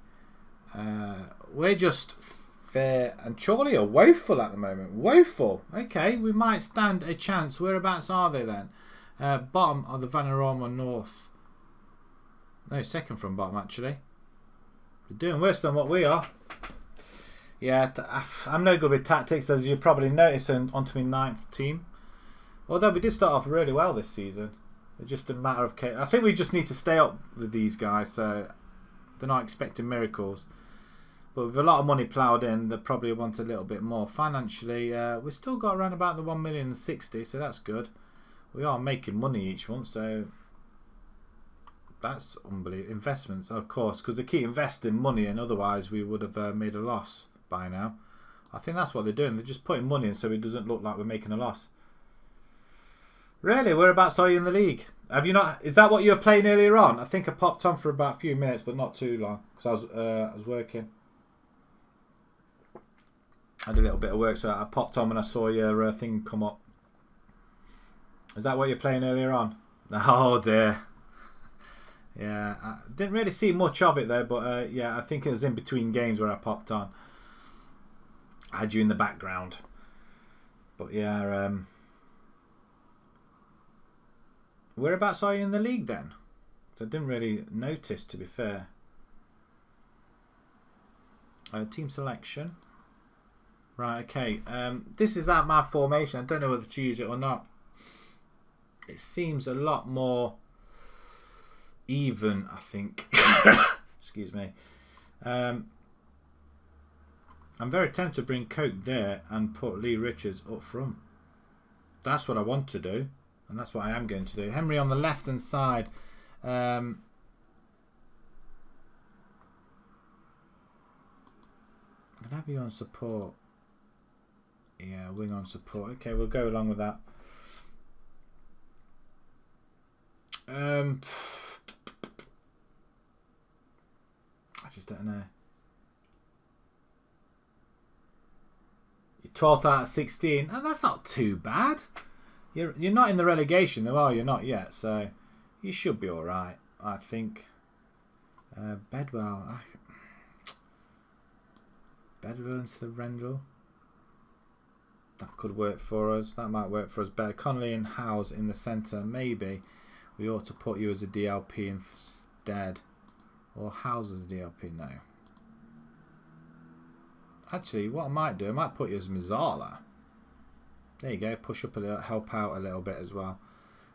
We're just fair. And Chorley are woeful at the moment. Woeful. Okay, we might stand a chance. Whereabouts are they then? Bottom of the Vanarama North. No, second from bottom, actually. They're doing worse than what we are. Yeah, I'm no good with tactics, as you probably noticed, onto my 9th team. Although we did start off really well this season. It's just a matter of... I think we just need to stay up with these guys, so they're not expecting miracles. But with a lot of money ploughed in, they probably want a little bit more. Financially, we've still got around about the 1,060,000, so that's good. We are making money each month, so... That's unbelievable. Investments, of course, because they keep investing money, and otherwise we would have made a loss by now. I think that's what they're doing. They're just putting money in so it doesn't look like we're making a loss. Really? Whereabouts are you in the league? Have you not? Is that what you were playing earlier on? I think I popped on for about a few minutes, but not too long, because I was working. I had a little bit of work, so I popped on when I saw your thing come up. Is that what you're playing earlier on? Oh dear. Yeah, I didn't really see much of it though, but yeah, I think it was in between games where I popped on. I had you in the background. But yeah, whereabouts are you in the league then? I didn't really notice, to be fair. Team selection. Right, okay. This is at my formation. I don't know whether to use it or not. It seems a lot more even, I think. Excuse me. I'm very tempted to bring Coke there and put Lee Richards up front. That's what I want to do. And that's what I am going to do. Henry on the left-hand side. Can I have you on support? Yeah, wing on support. Okay, we'll go along with that. I just don't know. You're 12th out of 16. Oh, that's not too bad. You're not in the relegation though, are you? Not yet, so you should be all right, I think. Bedwell. Bedwell instead of Rendell. That could work for us. That might work for us better. Connolly and Howes in the centre. Maybe we ought to put you as a DLP instead. Or Howes as a DLP. No. Actually, what I might do, I might put you as Mazzala. There you go. Push up a little, help out a little bit as well.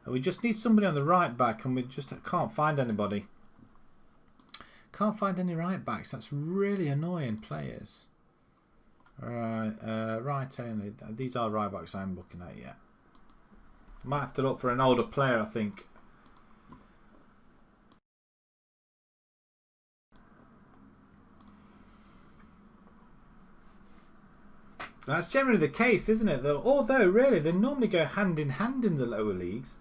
And we just need somebody on the right back, and we just can't find anybody. Can't find any right backs. That's really annoying, players. Alright, right only. These are right backs I'm looking at, yeah. Might have to look for an older player, I think. That's generally the case, isn't it? Although, really, they normally go hand in hand in the lower leagues.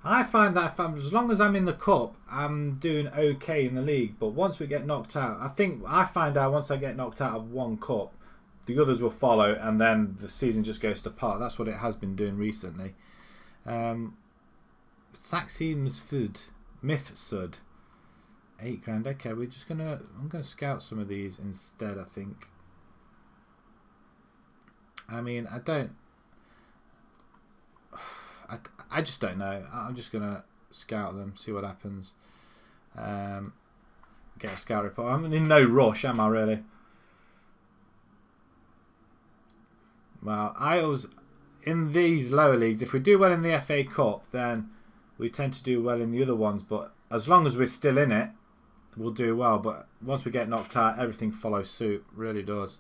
I find that as long as I'm in the cup, I'm doing okay in the league. But once we get knocked out, I find out once I get knocked out of one cup, the others will follow, and then the season just goes to pot. That's what it has been doing recently. Saxy Mifsud, £8 grand. Okay, I'm gonna scout some of these instead. I think. I mean, I just don't know. I'm just gonna scout them, see what happens. Get a scout report. I'm in no rush, am I really? Well, I always, in these lower leagues, if we do well in the FA Cup, then we tend to do well in the other ones. But as long as we're still in it, we'll do well. But once we get knocked out, everything follows suit. Really does.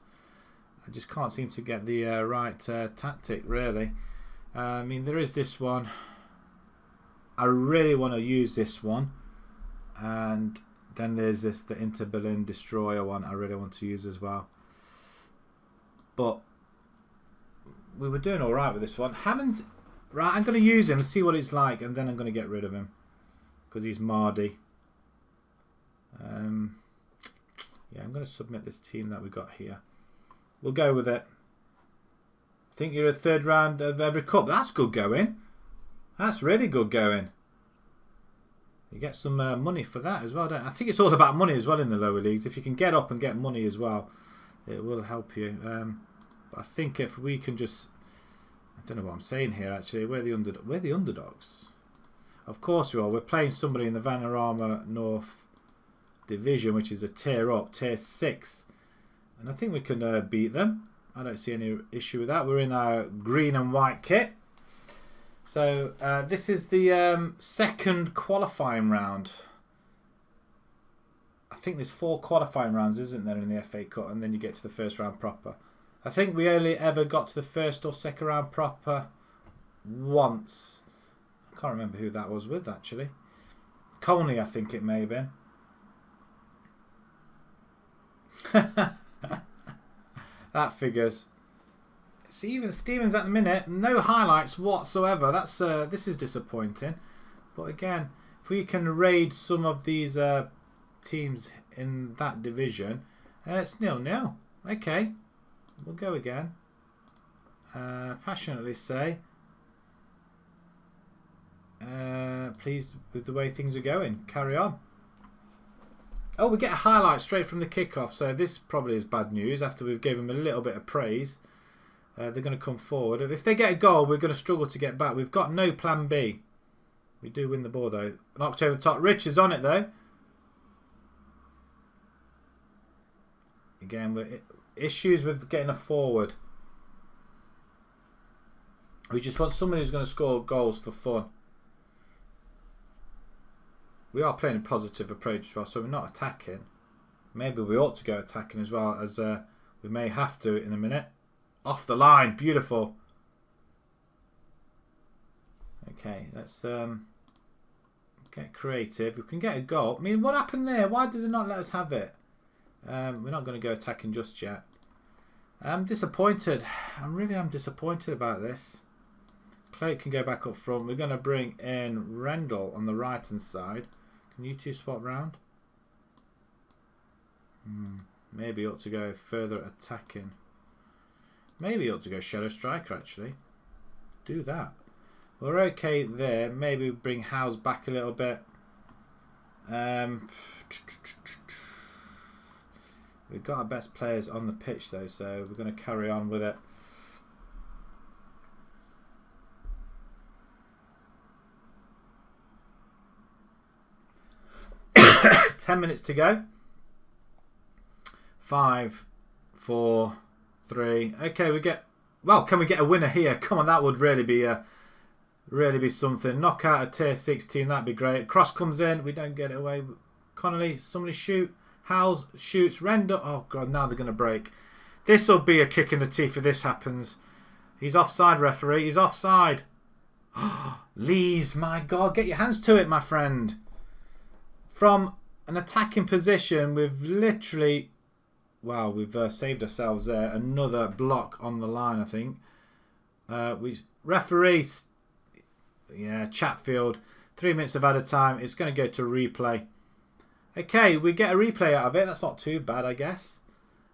I just can't seem to get the right tactic, really. I mean, there is this one. I really want to use this one. And then there's the Inter Berlin Destroyer one I really want to use as well. But we were doing all right with this one. Hammond's right. I'm going to use him and see what it's like, and then I'm going to get rid of him because he's Mardy. Yeah, I'm going to submit this team that we got here. We'll go with it. I think you're a third round of every cup. That's good going. That's really good going. You get some money for that as well, don't you? I think it's all about money as well in the lower leagues. If you can get up and get money as well, it will help you. But I think if we can just... I don't know what I'm saying here, actually. We're the underdogs. Of course we are. We're playing somebody in the Vanarama North Division, which is a tier up, tier 6. And I think we can beat them. I don't see any issue with that. We're in our green and white kit. So this is the second qualifying round. I think there's 4 qualifying rounds, isn't there, in the FA Cup, and then you get to the first round proper. I think we only ever got to the first or second round proper once. I can't remember who that was with, actually. Colney, I think it may have been. That figures. See, even Stevens at the minute, no highlights whatsoever. That's this is disappointing. But again, if we can raid some of these teams in that division, it's 0-0. Okay, we'll go again. Passionately say, pleased with the way things are going. Carry on. Oh, we get a highlight straight from the kickoff. So this probably is bad news. After we've given them a little bit of praise, they're going to come forward. If they get a goal, we're going to struggle to get back. We've got no plan B. We do win the ball though. Knocked over the top. Richards on it though. Again, we're issues with getting a forward. We just want somebody who's going to score goals for fun. We are playing a positive approach as well, so we're not attacking. Maybe we ought to go attacking as well, as we may have to in a minute. Off the line, beautiful. Okay, let's get creative. We can get a goal. I mean, what happened there? Why did they not let us have it? We're not going to go attacking just yet. I'm disappointed. I really am disappointed about this. Clay can go back up front. We're going to bring in Rendell on the right hand side. Can you two swap round? Maybe ought to go further attacking. Maybe ought to go shadow striker actually. Do that. We're okay there. Maybe bring Howes back a little bit. We've got our best players on the pitch though, so we're going to carry on with it. Ten minutes to go. 5, 4, 3. Okay, we get. Well, can we get a winner here? Come on, that would really be something. Knock out a tier 6 team. That'd be great. Cross comes in. We don't get it away. Connolly, somebody shoot. Howes shoots. Render. Oh god, now they're going to break. This will be a kick in the teeth if this happens. He's offside, referee. He's offside. Lees, my god, get your hands to it, my friend. From an attacking position, we've literally, wow, we've saved ourselves there. Another block on the line, I think. Referee, yeah, Chatfield. 3 minutes of added time. It's going to go to replay. Okay, we get a replay out of it. That's not too bad, I guess.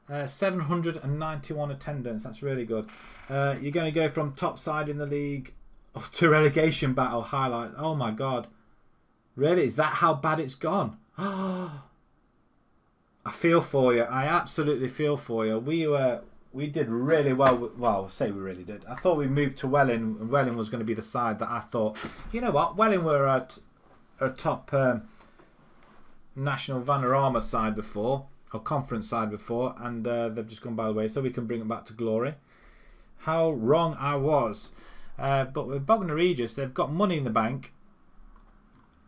791 attendance. That's really good. You're going to go from top side in the league to relegation battle highlight. Oh my god. Really? Is that how bad it's gone? I feel for you. I absolutely feel for you. We did really well. Well, I'll say we really did. I thought we moved to Welling, and Welling was going to be the side that I thought, you know what, Welling were a top national Vanarama side before, or conference side before, and they've just gone by the way, so we can bring them back to glory. How wrong I was. But with Bognor Regis, they've got money in the bank.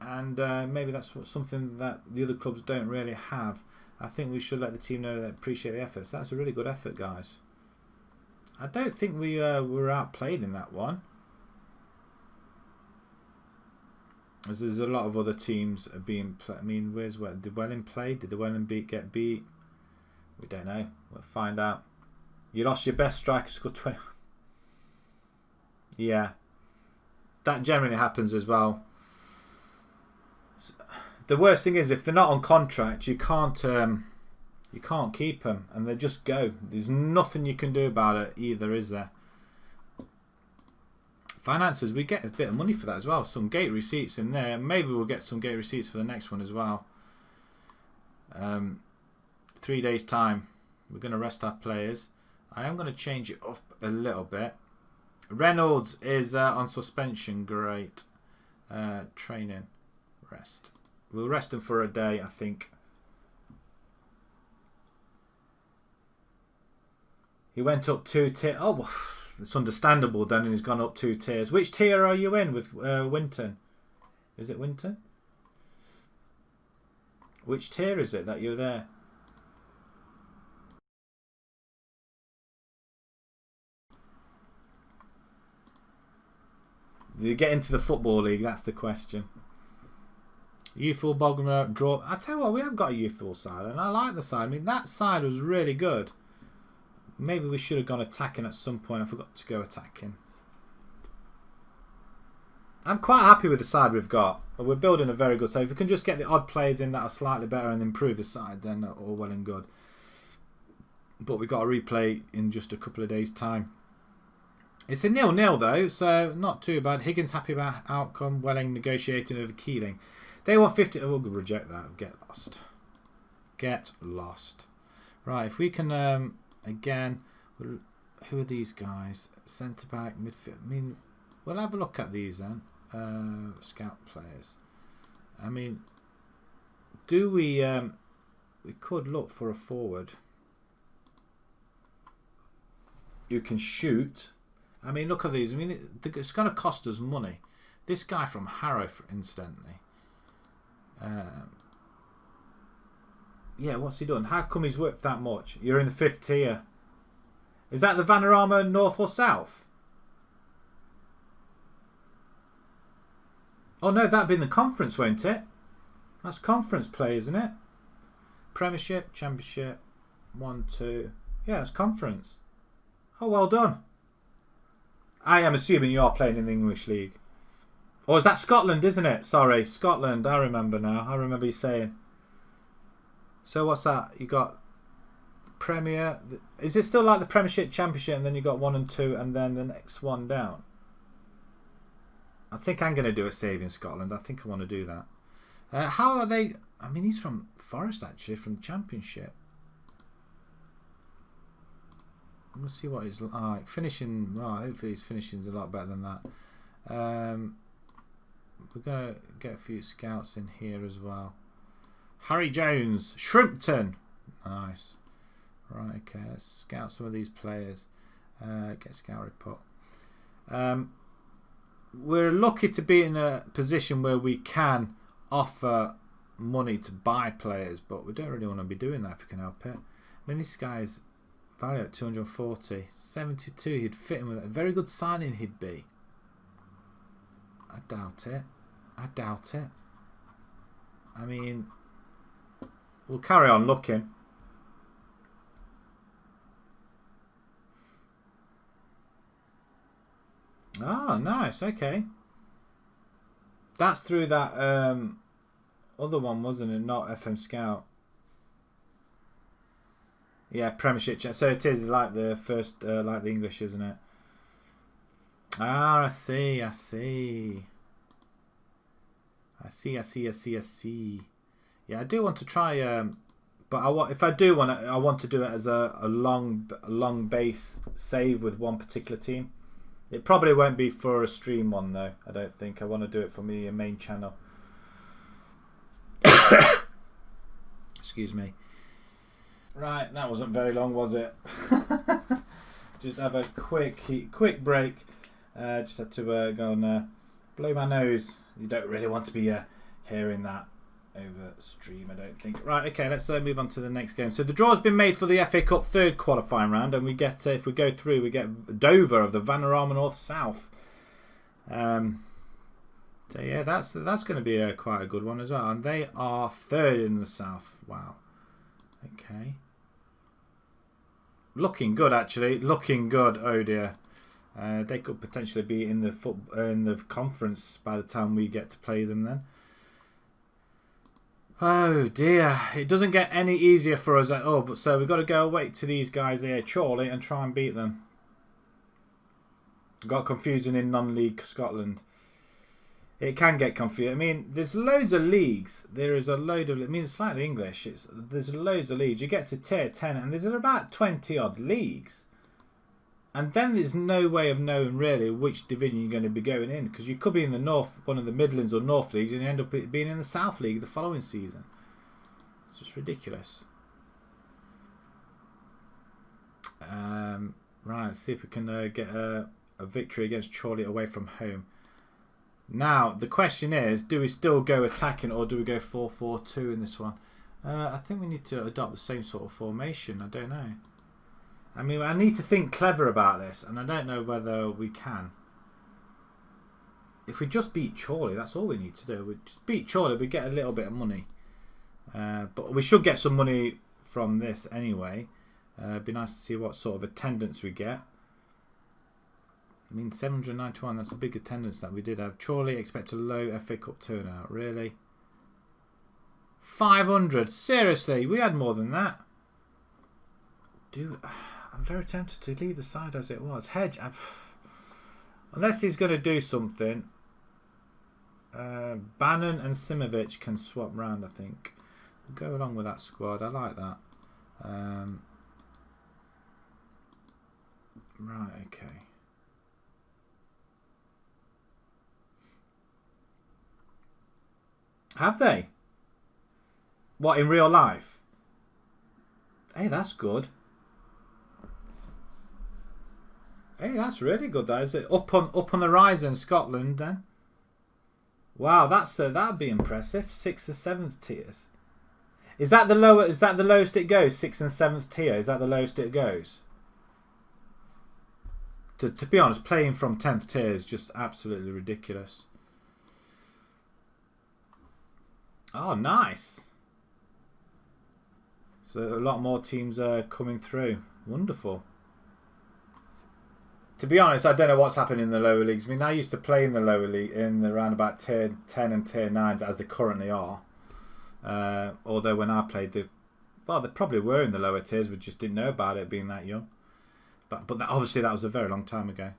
And maybe that's something that the other clubs don't really have. I think we should let the team know they appreciate the efforts. That's a really good effort, guys. I don't think we were outplayed in that one. As there's a lot of other teams being played. I mean, where's where? Did Welling play? Did the Welling get beat? We don't know. We'll find out. You lost your best striker, scored 20. Yeah. That generally happens as well. The worst thing is if they're not on contract, you can't keep them, and they just go. There's nothing you can do about it either, is there? Finances, we get a bit of money for that as well. Some gate receipts in there. Maybe we'll get some gate receipts for the next one as well. 3 days time. We're going to rest our players. I am going to change it up a little bit. Reynolds is on suspension. Great. Training. Rest. We'll rest him for a day, I think. He went up 2 tiers. Oh, it's understandable then, and he's gone up 2 tiers. Which tier are you in with Winton? Is it Winton? Which tier is it that you're there? Do you get into the Football League? That's the question. Youthful Bognor draw. I tell you what, we have got a youthful side, and I like the side. I mean, that side was really good. Maybe we should have gone attacking at some point. I forgot to go attacking. I'm quite happy with the side we've got. We're building a very good side. If we can just get the odd players in that are slightly better and improve the side, then all well and good. But we've got a replay in just a couple of days' time. It's a 0-0 though, so not too bad. Higgins happy about outcome. Welling negotiating over Keeling. They want 50. Oh, we'll reject that. Get lost. Get lost. Right, if we can, again, who are these guys? Centre back, midfield. I mean, we'll have a look at these then. Scout players. I mean, do we? We could look for a forward. who can shoot. I mean, look at these. I mean, it's going to cost us money. This guy from Harrow, incidentally. Yeah, what's he done? How come he's worked that much? You're in the 5th tier. Is that the Vanarama North or South? Oh no, that'd be in the conference, won't it? That's conference play, isn't it? Premiership, Championship, 1, 2. Yeah, it's conference. Oh, well done. I am assuming you are playing in the English League. Or is that Scotland, isn't it? Sorry, Scotland. I remember now. I remember you saying. So what's that? You got Premier. Is it still like the Premiership, Championship, and then you got 1 and 2, and then the next one down? I think I'm going to do a save in Scotland. I think I want to do that. How are they? I mean, he's from Forest, actually, from the Championship. Let's see what he's like. Finishing, well, hopefully his finishing's a lot better than that. We're going to get a few scouts in here as well. Harry Jones, Shrimpton. Nice. Right, okay, let's scout some of these players. Get a scout report. We're lucky to be in a position where we can offer money to buy players, but we don't really want to be doing that if we can help it. I mean, this guy's value at 240, 72. He'd fit in with it. A very good signing he'd be. I doubt it. I doubt it. I mean, we'll carry on looking. Ah, nice. Okay. That's through that other one, wasn't it? Not FM Scout. Yeah, Premiership. So it is like the first, like the English, isn't it? Ah, I see. I see. I see. Yeah, I do want to try. But if I do want it, I want to do it as a long base save with one particular team. It probably won't be for a stream one though. I don't think. I want to do it for my main channel. Excuse me. Right, that wasn't very long, was it? Just have a quick break. Just had to go and blow my nose. You don't really want to be hearing that over stream, I don't think. Right, okay, let's move on to the next game. So the draw's been made for the FA Cup 3rd qualifying round, and we get, if we go through, we get Dover of the Vanarama North South. So yeah, that's going to be quite a good one as well, and they are 3rd in the South. Wow. Okay. Looking good, actually. Looking good. Oh dear. They could potentially be in the conference by the time we get to play them then. Oh dear, it doesn't get any easier for us at all. But so we've got to go away to these guys here, Chorley, and try and beat them. Got confusing in non-league Scotland. It can get confusing. I mean, there's loads of leagues. There is a load of. I mean, it's like the English. There's loads of leagues. You get to tier 10, and there's about 20 odd leagues. And then there's no way of knowing really which division you're going to be going in, because you could be in the North, one of the Midlands or North leagues, and you end up being in the South League the following season. It's just ridiculous. Right, let's see if we can get a victory against Chorley away from home. Now, the question is, do we still go attacking or do we go 4-4-2 in this one? I think we need to adopt the same sort of formation. I don't know. I mean, I need to think clever about this, and I don't know whether we can. If we just beat Chorley, that's all we need to do. We just beat Chorley, we get a little bit of money. But we should get some money from this anyway. It'd be nice to see what sort of attendance we get. I mean, 791, that's a big attendance that we did have. Chorley expect a low FA Cup turnout, really? 500, seriously, we had more than that. I'm very tempted to leave the side as it was. Hedge, unless he's going to do something. Bannon and Simovic can swap round, I think. We'll go along with that squad. I like that. Right, okay. Have they? What, in real life? Hey, that's good. Hey, that's really good. That is it. Up on the rise in Scotland then. Wow, that'd be impressive. 6th or 7th tiers. Is that the lower? Is that the lowest it goes? 6th and 7th tier. Is that the lowest it goes? To be honest, playing from 10th tier is just absolutely ridiculous. Oh, nice. So a lot more teams are coming through. Wonderful. To be honest, I don't know what's happening in the lower leagues. I mean, I used to play in the lower league in the round about tier 10 and tier 9s as they currently are. Although when I played, they probably were in the lower tiers. We just didn't know about it being that young. But obviously that was a very long time ago.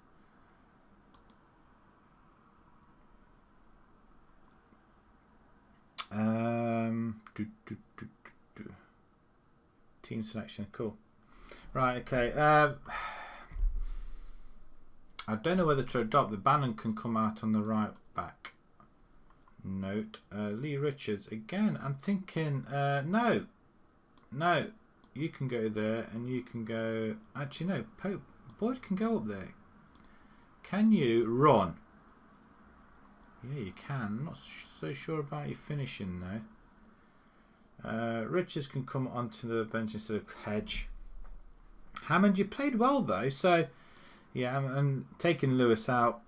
Team selection, cool. Right, okay. I don't know whether to adopt. The Bannon can come out on the right back. Note. Lee Richards. Again, I'm thinking, no. No. You can go there and you can go... Actually, no. Pope. Boyd can go up there. Can you run? Yeah, you can. I'm not so sure about your finishing, though. Richards can come onto the bench instead of Hedge. Hammond, you played well, though, so... Yeah, and taking Lewis out,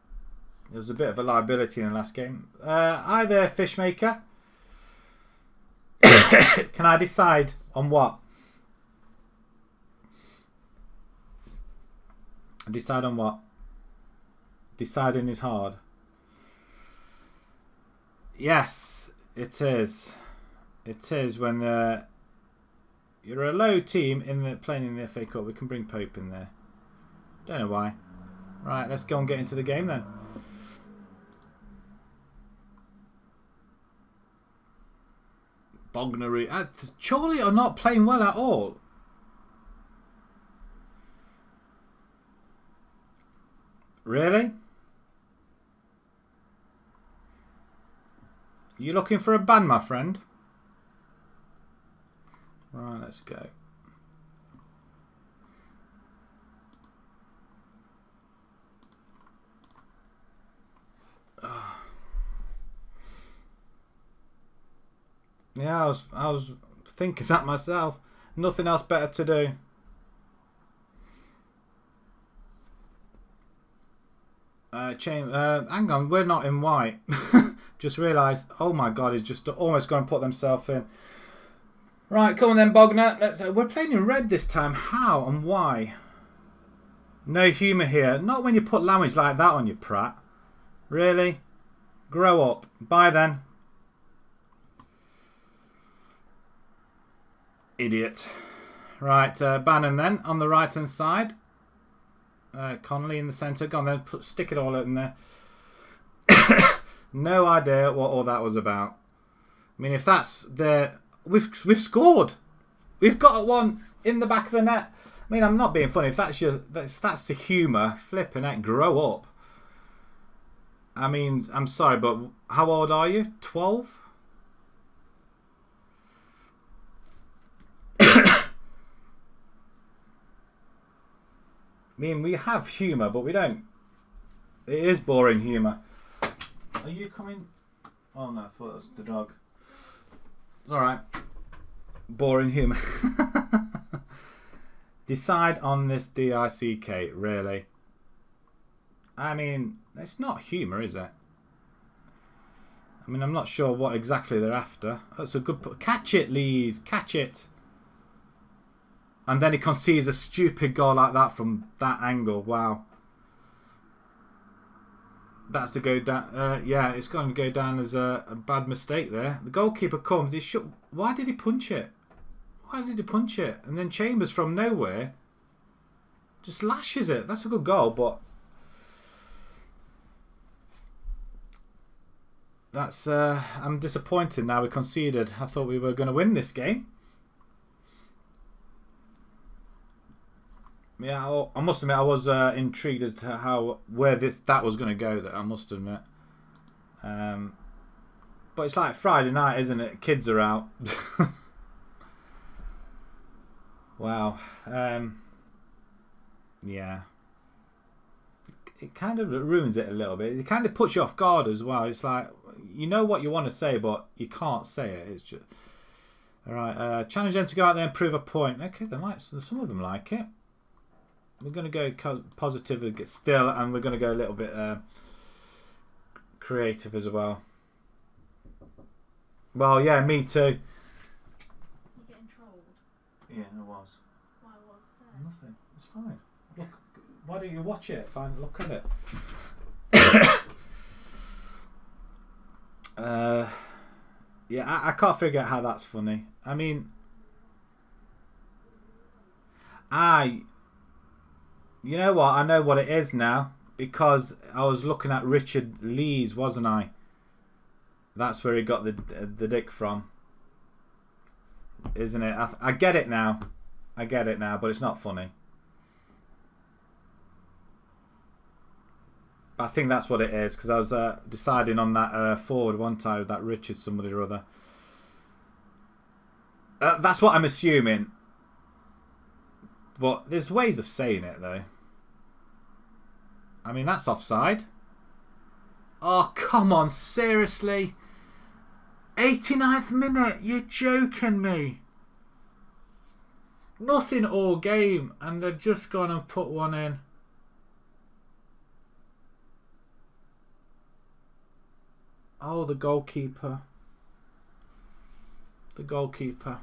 it was a bit of a liability in the last game. Hi there, Fishmaker. Can I decide on what? Decide on what? Deciding is hard. Yes, it is. It is when you're a low team playing in the FA Cup. We can bring Pope in there. Don't know why. Right, let's go and get into the game then. Bognor. Surely are not playing well at all. Really? You looking for a ban, my friend? Right, let's go. Yeah, I was thinking that myself. Nothing else better to do. Hang on, we're not in white. Just realised. Oh my God, he's just almost going to put themselves in. Right, come on then, Bognor. We're playing in red this time. How and why? No humour here. Not when you put language like that on you, prat. Really? Grow up. Bye then. Idiot. Right, Bannon then on the right hand side. Connolly in the centre. Go on then, stick it all in there. No idea what all that was about. I mean, if that's the... We've scored. We've got one in the back of the net. I mean, I'm not being funny. If that's the humour, flipping heck, grow up. I mean, I'm sorry, but how old are you? 12? I mean, we have humour, but we don't. It is boring humour. Are you coming? Oh no, I thought that was the dog. It's alright. Boring humour. Decide on this DICK, really? I mean, it's not humour, is it? I mean, I'm not sure what exactly they're after. That's a good... Catch it, Lees. Catch it. And then he concedes a stupid goal like that from that angle. Wow. That's to go down. Yeah, it's going to go down as a bad mistake there. The goalkeeper comes. He should. Why did he punch it? Why did he punch it? And then Chambers from nowhere just lashes it. That's a good goal, but that's. I'm disappointed now. We conceded. I thought we were going to win this game. Yeah, I must admit I was intrigued as to where that was going to go. That I must admit, but it's like Friday night, isn't it? Kids are out. Wow. Yeah. it kind of ruins it a little bit. It kind of puts you off guard as well. It's like, you know what you want to say, but you can't say it. It's just... Alright, challenge them to go out there and prove a point. Okay, some of them like it. We're going to go positive still, and we're going to go a little bit creative as well. Well, yeah, me too.
You're getting trolled.
Yeah, I was.
Why, what was that?
Nothing. It's fine. Look, why don't you watch it? Fine, look at it. Yeah, I can't figure out how that's funny. I mean, you know what? I know what it is now, because I was looking at Richard Lee's, wasn't I? That's where he got the dick from, isn't it? I get it now. I get it now, but it's not funny. But I think that's what it is, because I was deciding on that forward one time with that Richard somebody or other. That's what I'm assuming. But there's ways of saying it, though. I mean, that's offside. Oh, come on, seriously? 89th minute, you're joking me. Nothing all game, and they've just gone and put one in. Oh, the goalkeeper. The goalkeeper.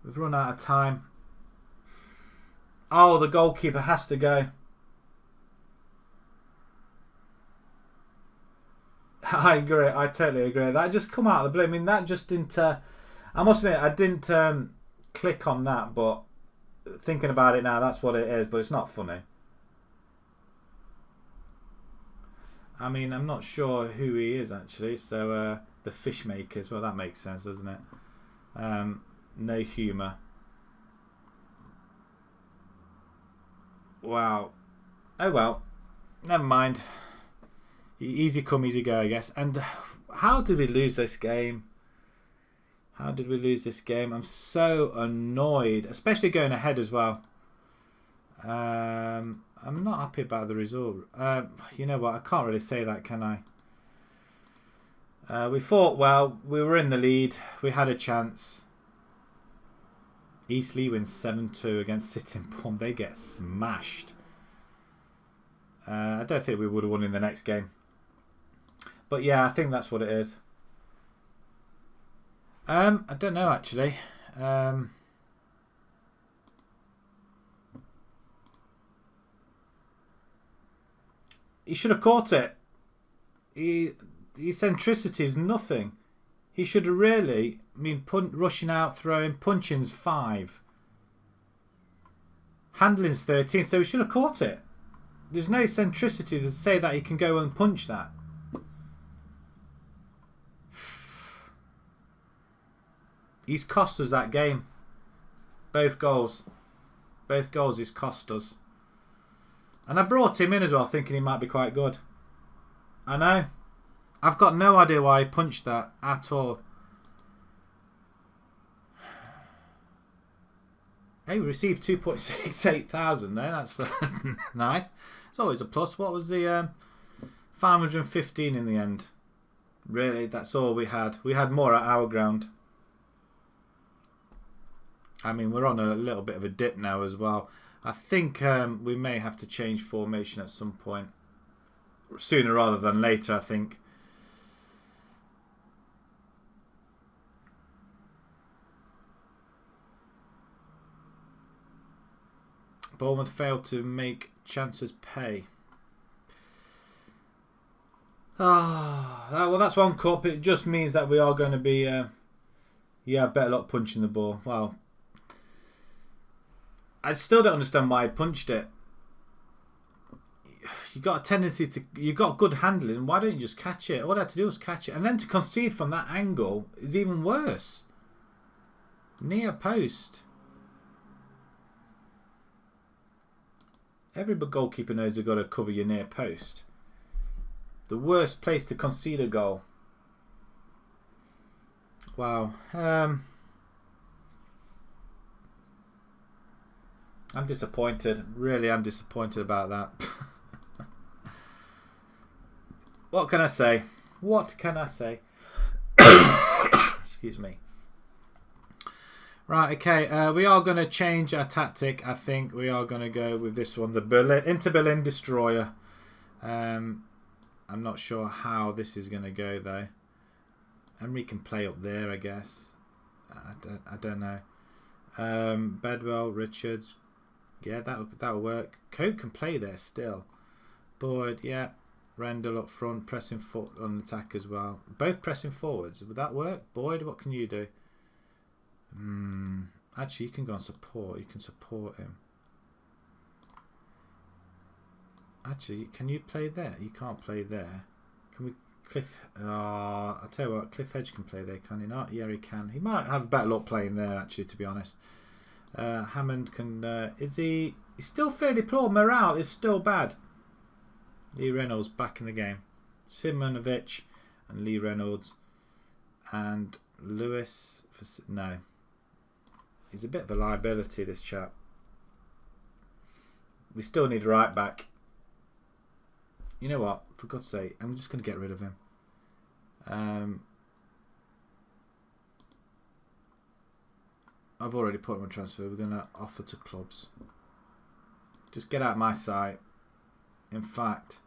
We've run out of time. Oh, the goalkeeper has to go. I agree. I totally agree. That just come out of the blue. I mean, that just didn't... I must admit, I didn't click on that, but thinking about it now, that's what it is, but it's not funny. I mean, I'm not sure who he is, actually. So, the fish makers. Well, that makes sense, doesn't it? No humour. Wow. Oh, well. Never mind. Easy come, easy go, I guess. And how did we lose this game? How did we lose this game? I'm so annoyed. Especially going ahead as well. I'm not happy about the result. You know what? I can't really say that, can I? We fought well. We were in the lead. We had a chance. Eastleigh wins 7-2 against Sittingbourne. They get smashed. I don't think we would have won in the next game. But yeah, I think that's what it is. I don't know, actually. He should have caught it. His eccentricity is nothing. He should have really... I mean, rushing out, throwing, punching's 5. Handling's 13, so he should have caught it. There's no eccentricity to say that he can go and punch that. He's cost us that game. Both goals. Both goals he's cost us. And I brought him in as well, thinking he might be quite good. I know. I've got no idea why he punched that at all. Hey, we received 2.68 thousand there. That's nice. It's always a plus. What was the 515 in the end? Really, that's all we had. We had more at our ground. I mean, we're on a little bit of a dip now as well. I think we may have to change formation at some point. Sooner rather than later, I think. Bournemouth failed to make chances pay. Well, that's one cup. It just means that we are going to be... better luck punching the ball. Well, I still don't understand why he punched it. You got a tendency to... You got good handling. Why don't you just catch it? All I had to do was catch it. And then to concede from that angle is even worse. Near post. Every goalkeeper knows you've got to cover your near post. The worst place to concede a goal. Wow. I'm disappointed. Really, I'm disappointed about that. What can I say? What can I say? Excuse me. Right, okay. We are going to change our tactic. I think we are going to go with this one, the Berlin Destroyer. I'm not sure how this is going to go though. Emery can play up there, I guess. I don't know. Bedwell, Richards, yeah, that'll work. Coke can play there still. Boyd, yeah. Rendell up front, pressing foot on attack as well. Both pressing forwards. Would that work? Boyd, what can you do? Actually, you can go and support. You can support him. Actually, can you play there? You can't play there. Can we? Cliff. I'll tell you what. Cliff Edge can play there, can he not? Yeah, he can. He might have better luck playing there, actually, to be honest. Hammond can. Is he? He's still fairly poor. Morale is still bad. Lee Reynolds back in the game. Simonovic and Lee Reynolds and Lewis. No, he's a bit of a liability, this chap. We still need a right back. You know what? For God's sake, I'm just going to get rid of him. I've already put him on transfer. We're going to offer to clubs. Just get out of my sight. In fact,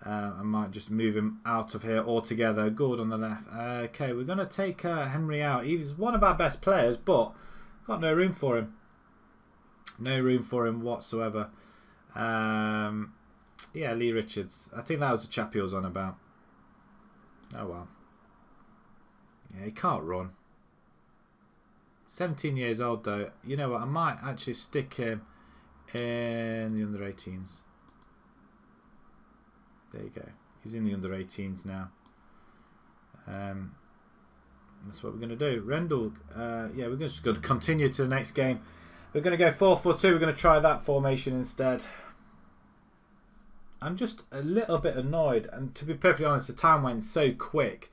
I might just move him out of here altogether. Good on the left. Okay, we're going to take Henry out. He's one of our best players, but got no room for him. No room for him whatsoever. Yeah, Lee Richards. I think that was the chap he was on about. Oh well. Yeah, he can't run. 17 years old though. You know what? I might actually stick him in the under 18s. There you go. He's in the under 18s now. That's what we're going to do. Rendell. Yeah, we're just going to continue to the next game. We're going to go 4-4-2. We're going to try that formation instead. I'm just a little bit annoyed, and to be perfectly honest, the time went so quick.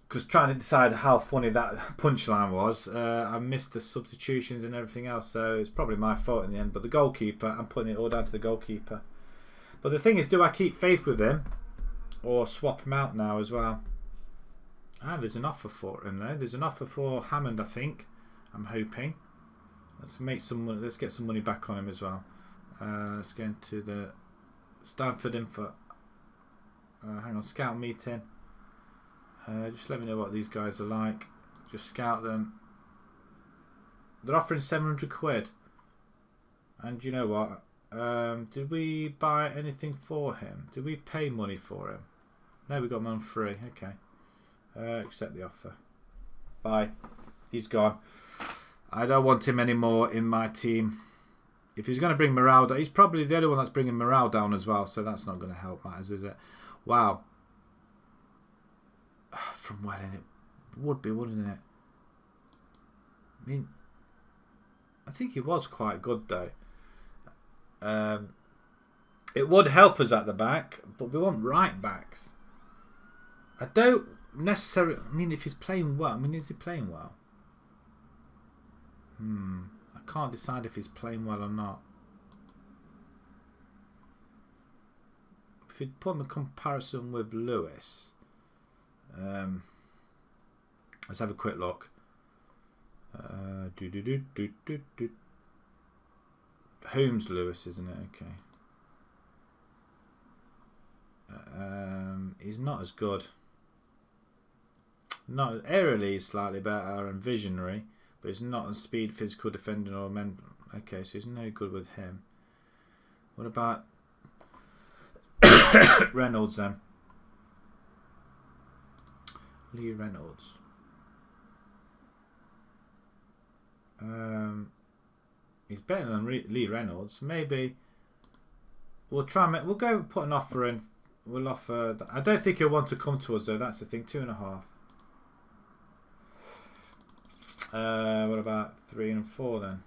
Because trying to decide how funny that punchline was, I missed the substitutions and everything else, so it's probably my fault in the end. But the goalkeeper, I'm putting it all down to the goalkeeper. But the thing is, do I keep faith with him, or swap him out now as well? There's an offer for him though. There's an offer for Hammond, I think. I'm hoping. Let's make some money. Let's get some money back on him as well. Let's go into the Stanford info. Hang on, scout meeting. Just let me know what these guys are like. Just scout them. They're offering 700 quid. And you know what? Did we buy anything for him? Did we pay money for him? No, we got him on free. Okay. Accept the offer. Bye. He's gone. I don't want him anymore in my team. If he's going to bring morale down, he's probably the only one that's bringing morale down as well, so that's not going to help matters, is it? Wow. From Welling, it would be, wouldn't it? I mean, I think he was quite good though. It would help us at the back, but we want right backs. I don't necessarily. I mean, if he's playing well, I mean, is he playing well? I can't decide if he's playing well or not. If you put him in comparison with Lewis, let's have a quick look. Holmes Lewis, isn't it? Okay. He's not as good. Not aerially, he's slightly better and visionary, but he's not on speed, physical, defending, or mental. Okay, so he's no good with him. What about Reynolds then? Lee Reynolds. He's better than Lee Reynolds. Maybe we'll try. We'll go put an offer in. We'll offer. I don't think he'll want to come to us though. That's the thing. 2.5. What about 3 and 4 then?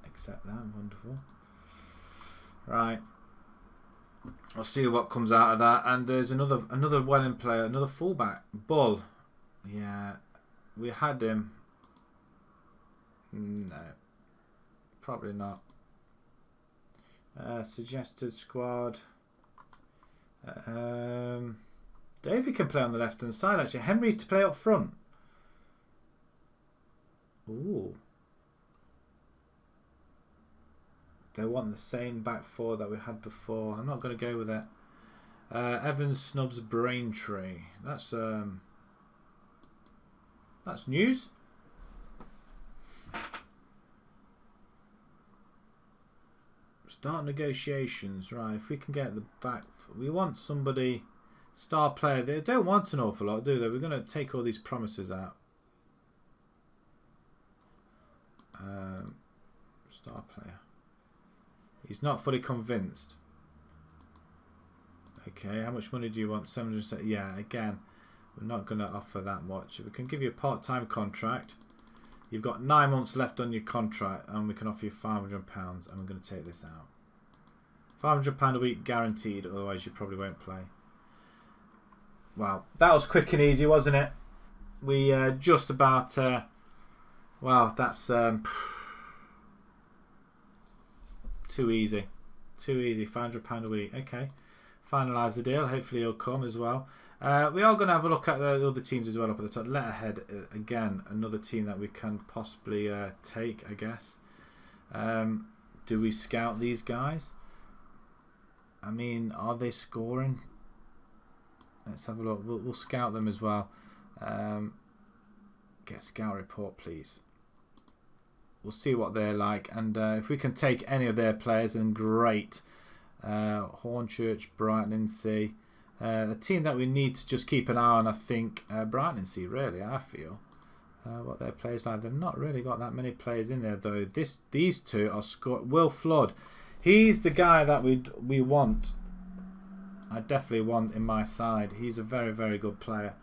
Accept that. Wonderful. Right. I'll see what comes out of that. And there's another Welling player, another fullback, Bull. Yeah, we had him. No. Probably not. Suggested squad. Davey can play on the left hand side actually. Henry to play up front. Ooh. They want the same back four that we had before. I'm not going to go with it. Evans snubs Braintree. That's news. Start negotiations. Right, if we can get the back, we want somebody, star player. They don't want an awful lot, do they? We're going to take all these promises out. Star player. He's not fully convinced. Okay, how much money do you want? 700. Yeah, again, we're not going to offer that much. We can give you a part-time contract. You've got 9 months left on your contract, and we can offer you £500, and we're going to take this out. £500 a week guaranteed, otherwise you probably won't play. Wow, that was quick and easy, wasn't it? We just about. Wow, that's too easy. Too easy. £500 a week. Okay. Finalise the deal. Hopefully he'll come as well. We are going to have a look at the other teams as well up at the top. Letterhead, again, another team that we can possibly take, I guess. Do we scout these guys? I mean, are they scoring? Let's have a look. We'll scout them as well. Get a scout report, please. We'll see what they're like. And if we can take any of their players, then great. Hornchurch, Brighton-Sea. The team that we need to just keep an eye on, I think, Brighton-Sea, really, I feel. What their players like. They've not really got that many players in there, though. These two are scored. Will Flood. He's the guy that we want. I definitely want in my side. He's a very, very good player.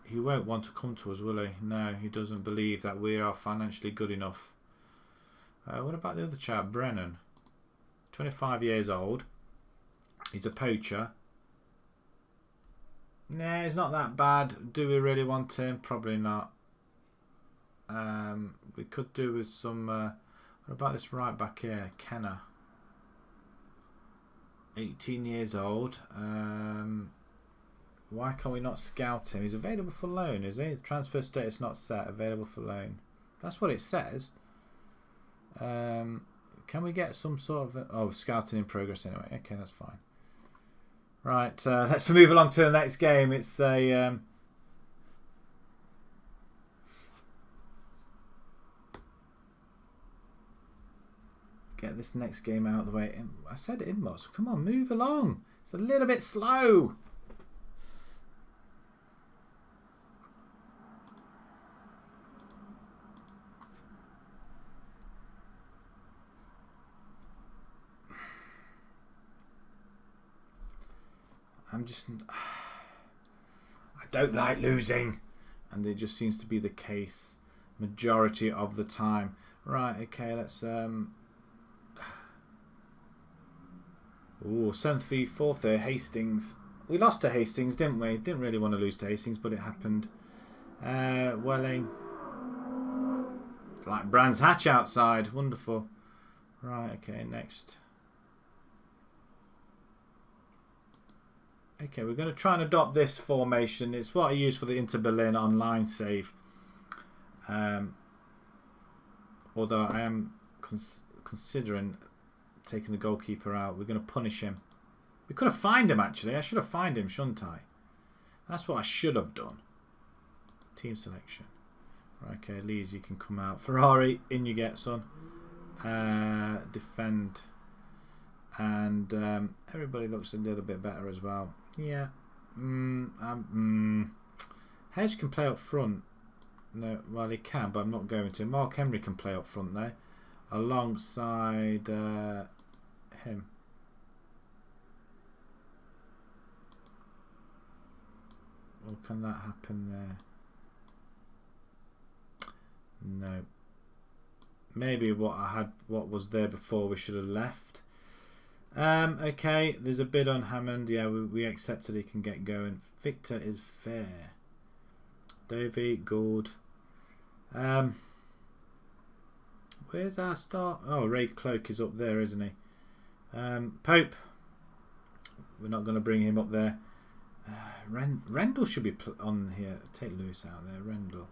He won't want to come to us, will he? No, he doesn't believe that we are financially good enough. What about the other chap, Brennan? 25 years old. He's a poacher. Nah, he's not that bad. Do we really want him? Probably not. We could do with some... what about this right back here? Kenner. 18 years old. Why can we not scout him? He's available for loan, is he? Transfer status not set. Available for loan. That's what it says. Can we get some sort of... Oh, scouting in progress anyway. Okay, that's fine. Right, let's move along to the next game. It's a... Get this next game out of the way. I said Inmos. Come on, move along. It's a little bit slow. I don't like losing, and it just seems to be the case majority of the time. Right, okay, let's ooh, 7th v 4th there, Hastings. We lost to Hastings, didn't we? Didn't really want to lose to Hastings, but it happened. Welling. It's like Brands Hatch outside. Wonderful. Right, okay, next. Okay, we're going to try and adopt this formation. It's what I use for the Inter Berlin online save. Although I am considering taking the goalkeeper out. We're going to punish him. We could have fined him, actually. I should have fined him, shouldn't I? That's what I should have done. Team selection. Okay, Leeds, you can come out. Ferrari, in you get, son. Defend. And everybody looks a little bit better as well. Yeah. Hedge can play up front. No, well, he can, but I'm not going to. Mark Henry can play up front there. Alongside him. Or can that happen there? No. Maybe what was there before we should have left. Okay, there's a bid on Hammond. Yeah, we accepted he can get going. Victor is fair. Davey, Gould. Where's our start? Oh, Ray Cloak is up there, isn't he? Pope. We're not going to bring him up there. Rendell should be on here. Take Lewis out there. Rendell.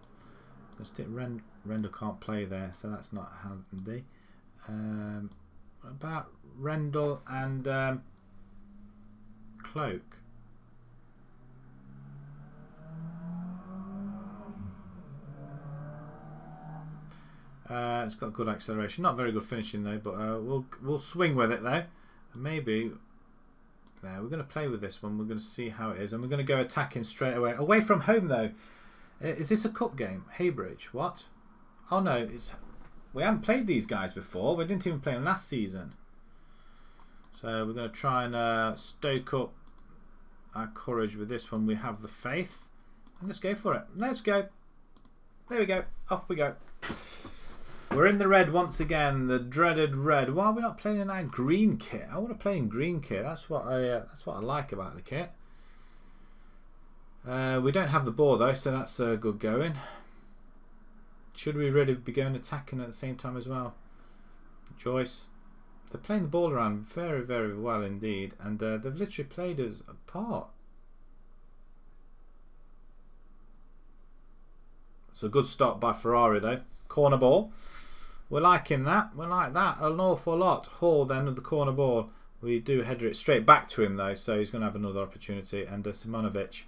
Let's stick Rendell can't play there, so that's not handy. What about Rendell and Cloak? It's got good acceleration, not very good finishing though, but we'll swing with it though. Maybe there, we're going to play with this one. We're going to see how it is, and we're going to go attacking straight away from home though. Is this a cup game? Haybridge? What? Oh no, we haven't played these guys before. We didn't even play them last season, so we're going to try and stoke up our courage with this one. We have the faith, and let's go for it. Let's go. There we go. Off we go. We're in the red once again, the dreaded red. Why are we not playing in our green kit? I want to play in green kit. That's what I like about the kit. We don't have the ball though, so that's good going. Should we really be going attacking at the same time as well? Joyce. They're playing the ball around very, very well indeed, and they've literally played us apart. It's a good stop by Ferrari though. Corner ball. We're liking that. We like that an awful lot. Hall then with the corner ball. We do header it straight back to him though, so he's going to have another opportunity. And Simonovic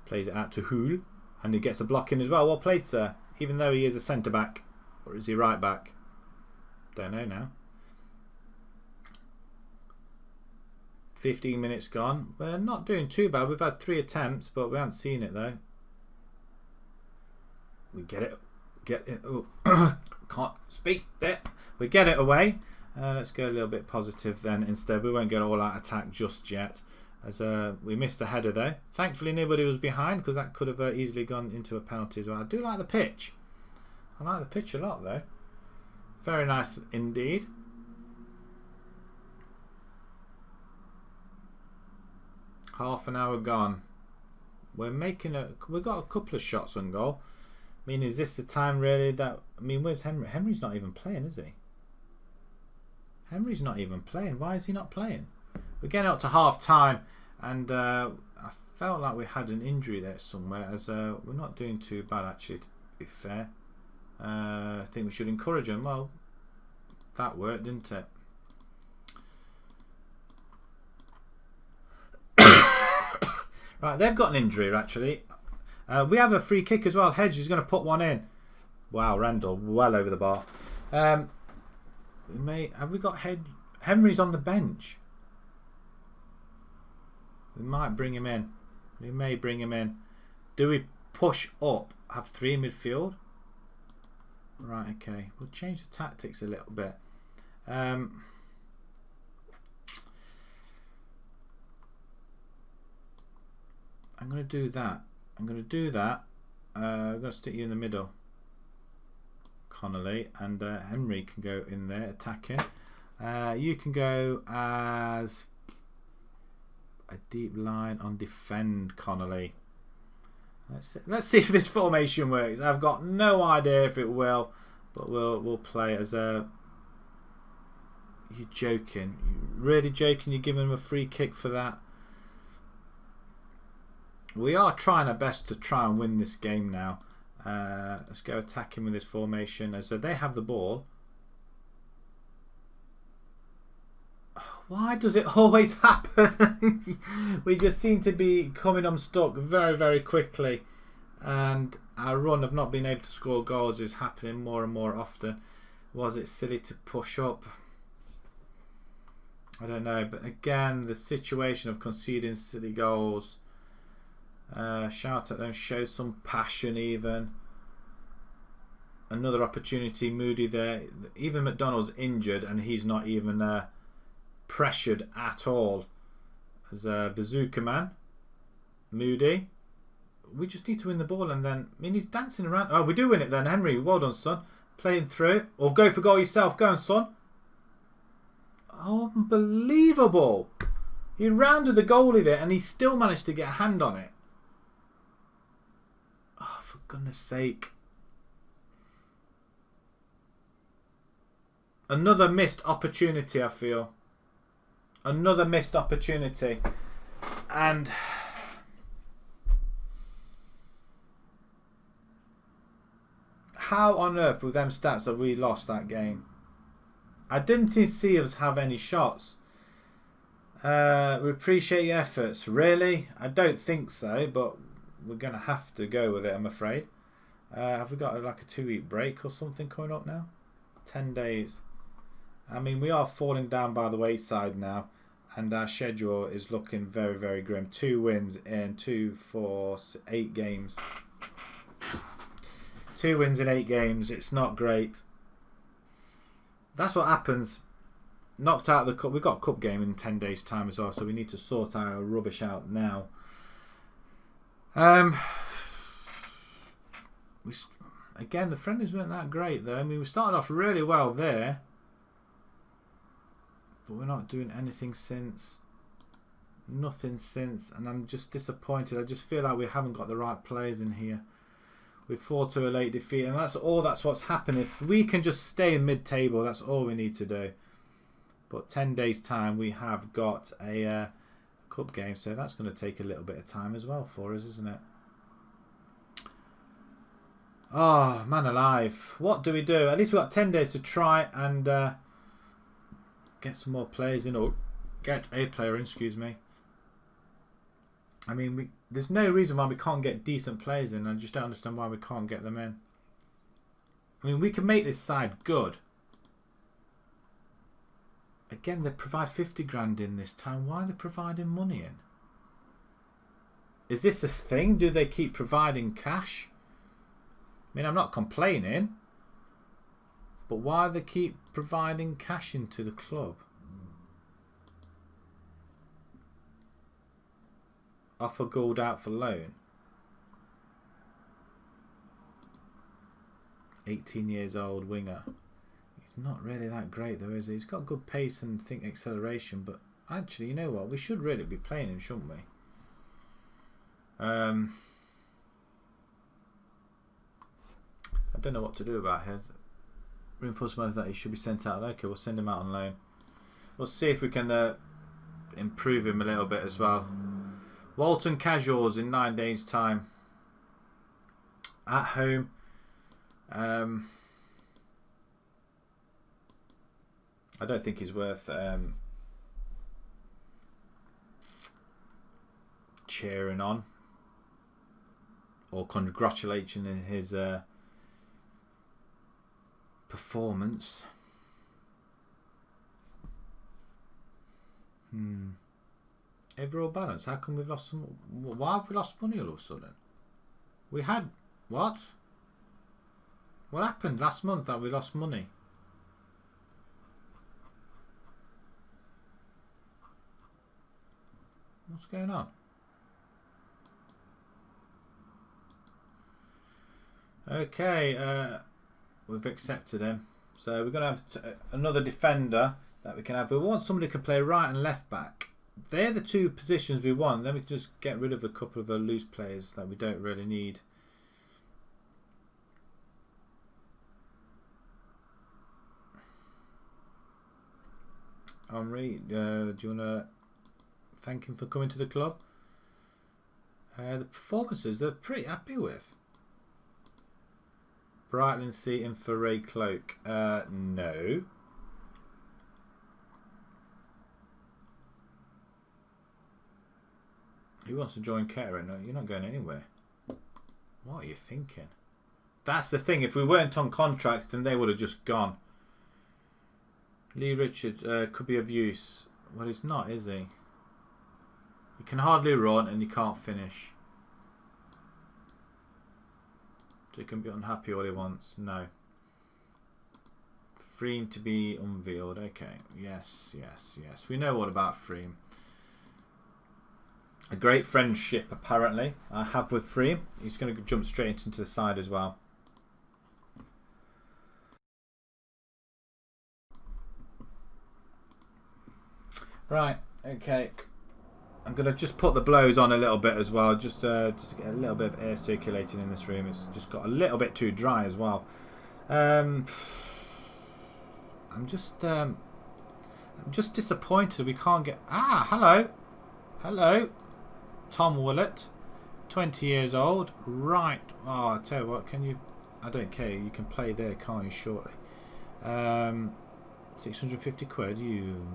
plays it out to Hull, and he gets a block in as well. Well played, sir. Even though he is a centre back, or is he right back? Don't know now. 15 minutes gone. We're not doing too bad. We've had 3 attempts, but we haven't seen it though. We get it. Get it. Oh, can't speak there. We get it away. Let's go a little bit positive then instead. We won't get all out attack just yet, as we missed the header though. Thankfully nobody was behind, because that could have easily gone into a penalty as well. I do like the pitch. I like the pitch a lot though. Very nice indeed. Half an hour gone. We're making we've got a couple of shots on goal. I mean, is this the time really that... I mean, where's Henry? Henry's not even playing, is he? Henry's not even playing. Why is he not playing? We're getting up to half time, and I felt like we had an injury there somewhere, as we're not doing too bad actually, to be fair. I think we should encourage him. Well, that worked, didn't it? Right, they've got an injury actually. We have a free kick as well. Hedge is going to put one in. Wow, Randall, well over the bar. Have we got Henry's on the bench? We might bring him in. We may bring him in. Do we push up? Have 3 in midfield? Right, okay. We'll change the tactics a little bit. I'm going to do that. I'm going to stick you in the middle, Connolly, and Henry can go in there attacking. You can go as a deep line on defend, Connolly. Let's see if this formation works. I've got no idea if it will, but we'll play as a... You're joking? You're really joking? You're giving him a free kick for that? We are trying our best to try and win this game now. Let's go attacking with this formation. So they have the ball. Why does it always happen? We just seem to be coming unstuck very, very quickly. And our run of not being able to score goals is happening more and more often. Was it silly to push up? I don't know. But again, the situation of conceding silly goals... shout at them, show some passion even. Another opportunity, Moody there. Even McDonald's injured and he's not even pressured at all. As a bazooka man. Moody. We just need to win the ball, and then... I mean, he's dancing around. Oh, we do win it then. Henry, well done, son. Play him through. Or go for goal yourself. Go on, son. Unbelievable. He rounded the goalie there and he still managed to get a hand on it. Oh, for goodness sake. Another missed opportunity, I feel. Another missed opportunity. And how on earth with them stats have we lost that game? I didn't see us have any shots. We appreciate your efforts. Really? I don't think so, but we're going to have to go with it, I'm afraid. Have we got like a 2-week break or something coming up now? 10 days. I mean, we are falling down by the wayside now, and our schedule is looking very, very grim. 2 wins in 2, 4, 8 games. 2 wins in 8 games. It's not great. That's what happens. Knocked out of the cup. We've got a cup game in 10 days' time as well, so we need to sort our rubbish out now. Again, the friendlies weren't that great though. I mean, we started off really well there, but we're not doing anything since. Nothing since, and I'm just disappointed. I just feel like we haven't got the right players in here. We fought to a late defeat, and that's what's happened. If we can just stay in mid-table, that's all we need to do. But 10 days' time, we have got a cup game, so that's going to take a little bit of time as well for us, isn't it? Oh, man alive. What do we do? At least we've got 10 days to try and get some more players in, or get a player in, excuse me. I mean, there's no reason why we can't get decent players in. I just don't understand why we can't get them in. I mean, we can make this side good. Again, they provide 50 grand in this town. Why are they providing money in? Is this a thing? Do they keep providing cash? I mean, I'm not complaining. But why do they keep providing cash into the club? Offer gold out for loan. 18 years old winger. He's not really that great though, is he? He's got good pace and acceleration, but actually, you know what? We should really be playing him, shouldn't we? I don't know what to do about him. Reinforcements that he should be sent out. Okay, we'll send him out on loan. We'll see if we can improve him a little bit as well. Walton Casuals in 9 days' time. At home. I don't think he's worth cheering on or congratulating in his performance. Overall balance. How come we've lost some? Why have we lost money all of a sudden? We had what? What happened last month that we lost money? What's going on? Okay, we've accepted him. So we're going to have another defender that we can have. We want somebody who can play right and left back. They're the 2 positions we want. Then we can just get rid of a couple of loose players that we don't really need. Henri, do you want to thank him for coming to the club? The performances they're pretty happy with. Brightland seating for Ray Cloak. No. Who wants to join Kettering? No, you're not going anywhere. What are you thinking? That's the thing. If we weren't on contracts, then they would have just gone. Lee Richards could be of use. Well, he's not, is he? He can hardly run and he can't finish. So he can be unhappy all he wants. No. Freem to be unveiled. Okay. Yes, yes, yes. We know all about Freem. A great friendship, apparently, I have with Freem. He's going to jump straight into the side as well. Right, okay. I'm going to just put the blows on a little bit as well, just to get a little bit of air circulating in this room. It's just got a little bit too dry as well. I'm just disappointed we can't get. Ah, hello, hello, Tom Willett, 20 years old. Right. Oh, I tell you what. Can you? I don't care. You can play there, can't you? Shortly. 650 quid. You.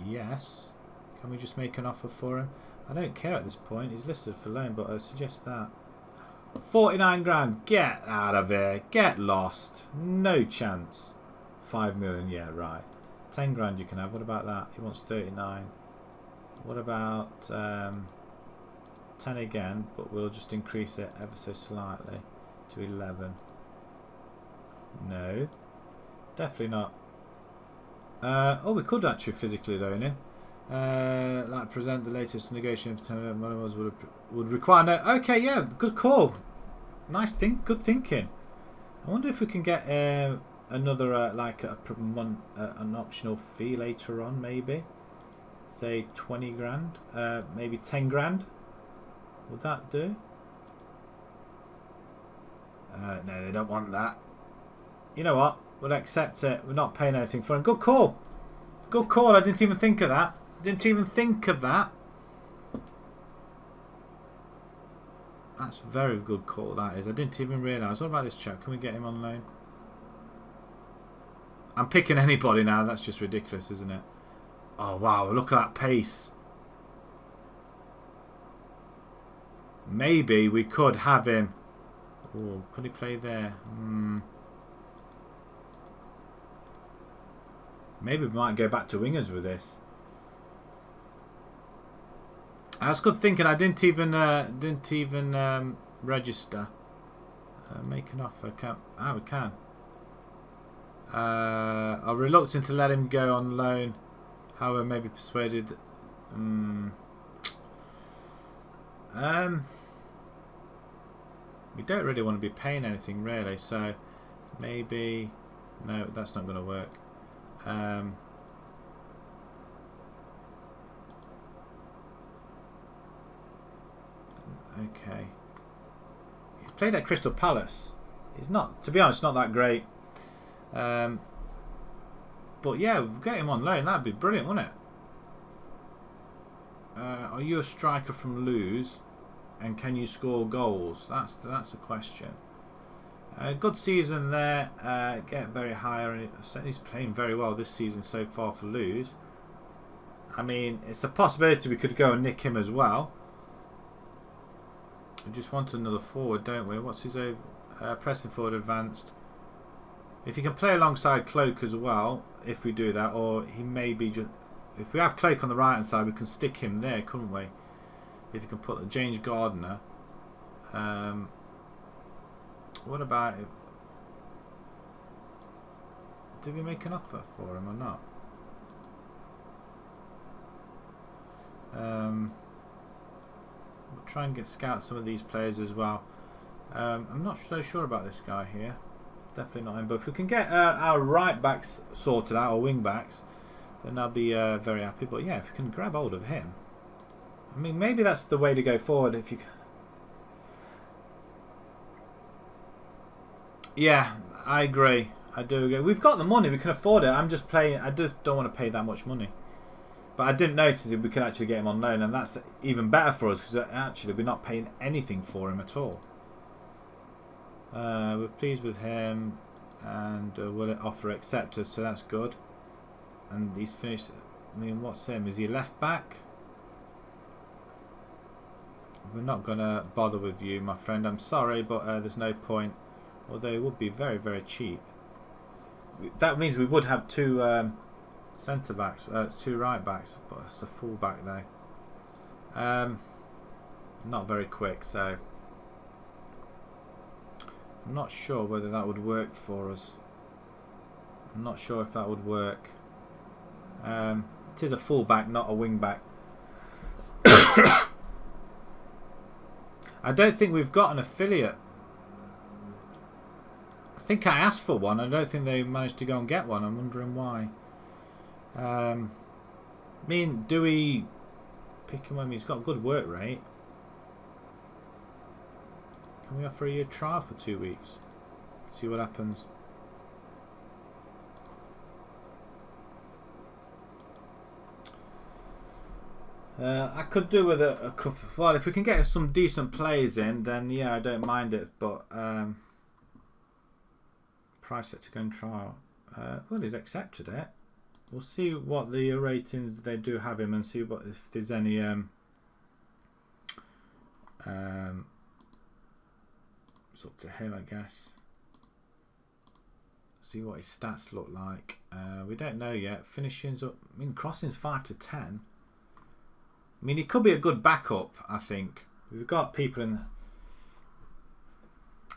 Yes. Can we just make an offer for him? I don't care at this point. He's listed for loan, but I suggest that. 49 grand. Get out of here. Get lost. No chance. 5 million. Yeah, right. 10 grand you can have. What about that? He wants 39. What about 10 again, but we'll just increase it ever so slightly to 11. No. Definitely not. Oh, we could actually physically loan him. Like present the latest negotiation for 10 would require no. Okay, yeah, good call. Nice thing, good thinking. I wonder if we can get another like an optional fee later on, maybe. Say 20 grand, maybe 10 grand. Would that do? No, they don't want that. You know what? We'll accept it. We're not paying anything for him. Good call. Good call. I didn't even think of that. Didn't even think of that. That's a very good call, that is. I didn't even realise. What about this chap? Can we get him on loan? I'm picking anybody now. That's just ridiculous, isn't it? Oh, wow. Look at that pace. Maybe we could have him. Oh, could he play there? Maybe we might go back to wingers with this. That's good thinking. I didn't even register. Make an offer. We can. I'm reluctant to let him go on loan. However, maybe persuaded. We don't really want to be paying anything really, so maybe no, that's not going to work. Okay. He's played at Crystal Palace. He's not, to be honest, not that great. But yeah, we'll get him on loan. That'd be brilliant, wouldn't it? Are you a striker from Lewes? And can you score goals? That's the question. Good season there. Get very higher, and he's playing very well this season so far for Lewes. I mean, it's a possibility we could go and nick him as well. We just want another forward, don't we? What's his over? Pressing forward advanced. If you can play alongside Cloak as well, if we do that, or he may be just. If we have Cloak on the right hand side, we can stick him there, couldn't we? If you can put the James Gardner. What about if, did we make an offer for him or not? We'll try and scout some of these players as well. I'm not so sure about this guy here. Definitely not him. But if we can get our right backs sorted out, or wing backs, then I'll be very happy. But yeah, if we can grab hold of him. I mean, maybe that's the way to go forward. If you, yeah, I agree. I do agree. We've got the money. We can afford it. I'm just playing. I just don't want to pay that much money. But I didn't notice that we could actually get him on loan, and that's even better for us because actually we're not paying anything for him at all. We're pleased with him, and will offer accepted, so that's good. And he's finished. I mean, what's him? Is he left back? We're not going to bother with you, my friend. I'm sorry, but there's no point. Although it would be very, very cheap. That means we would have two centre backs, two right backs, but it's a full back though. Not very quick, so I'm not sure whether that would work for us. I'm not sure if that would work. It is a full back, not a wing back. I don't think we've got an affiliate. I think I asked for one. I don't think they managed to go and get one. I'm wondering why. I mean, do we pick him when he's got a good work rate? Can we offer a year trial for 2 weeks? See what happens. I could do with a couple. Well, if we can get some decent players in, then yeah, I don't mind it. But price set to go and trial. Well, he's accepted it. We'll see what the ratings they do have him, and see what if there's any it's up to him, I guess. See what his stats look like. We don't know yet. Finishing's up. I mean, crossing's 5 to 10. I mean, he could be a good backup, I think. We've got people in.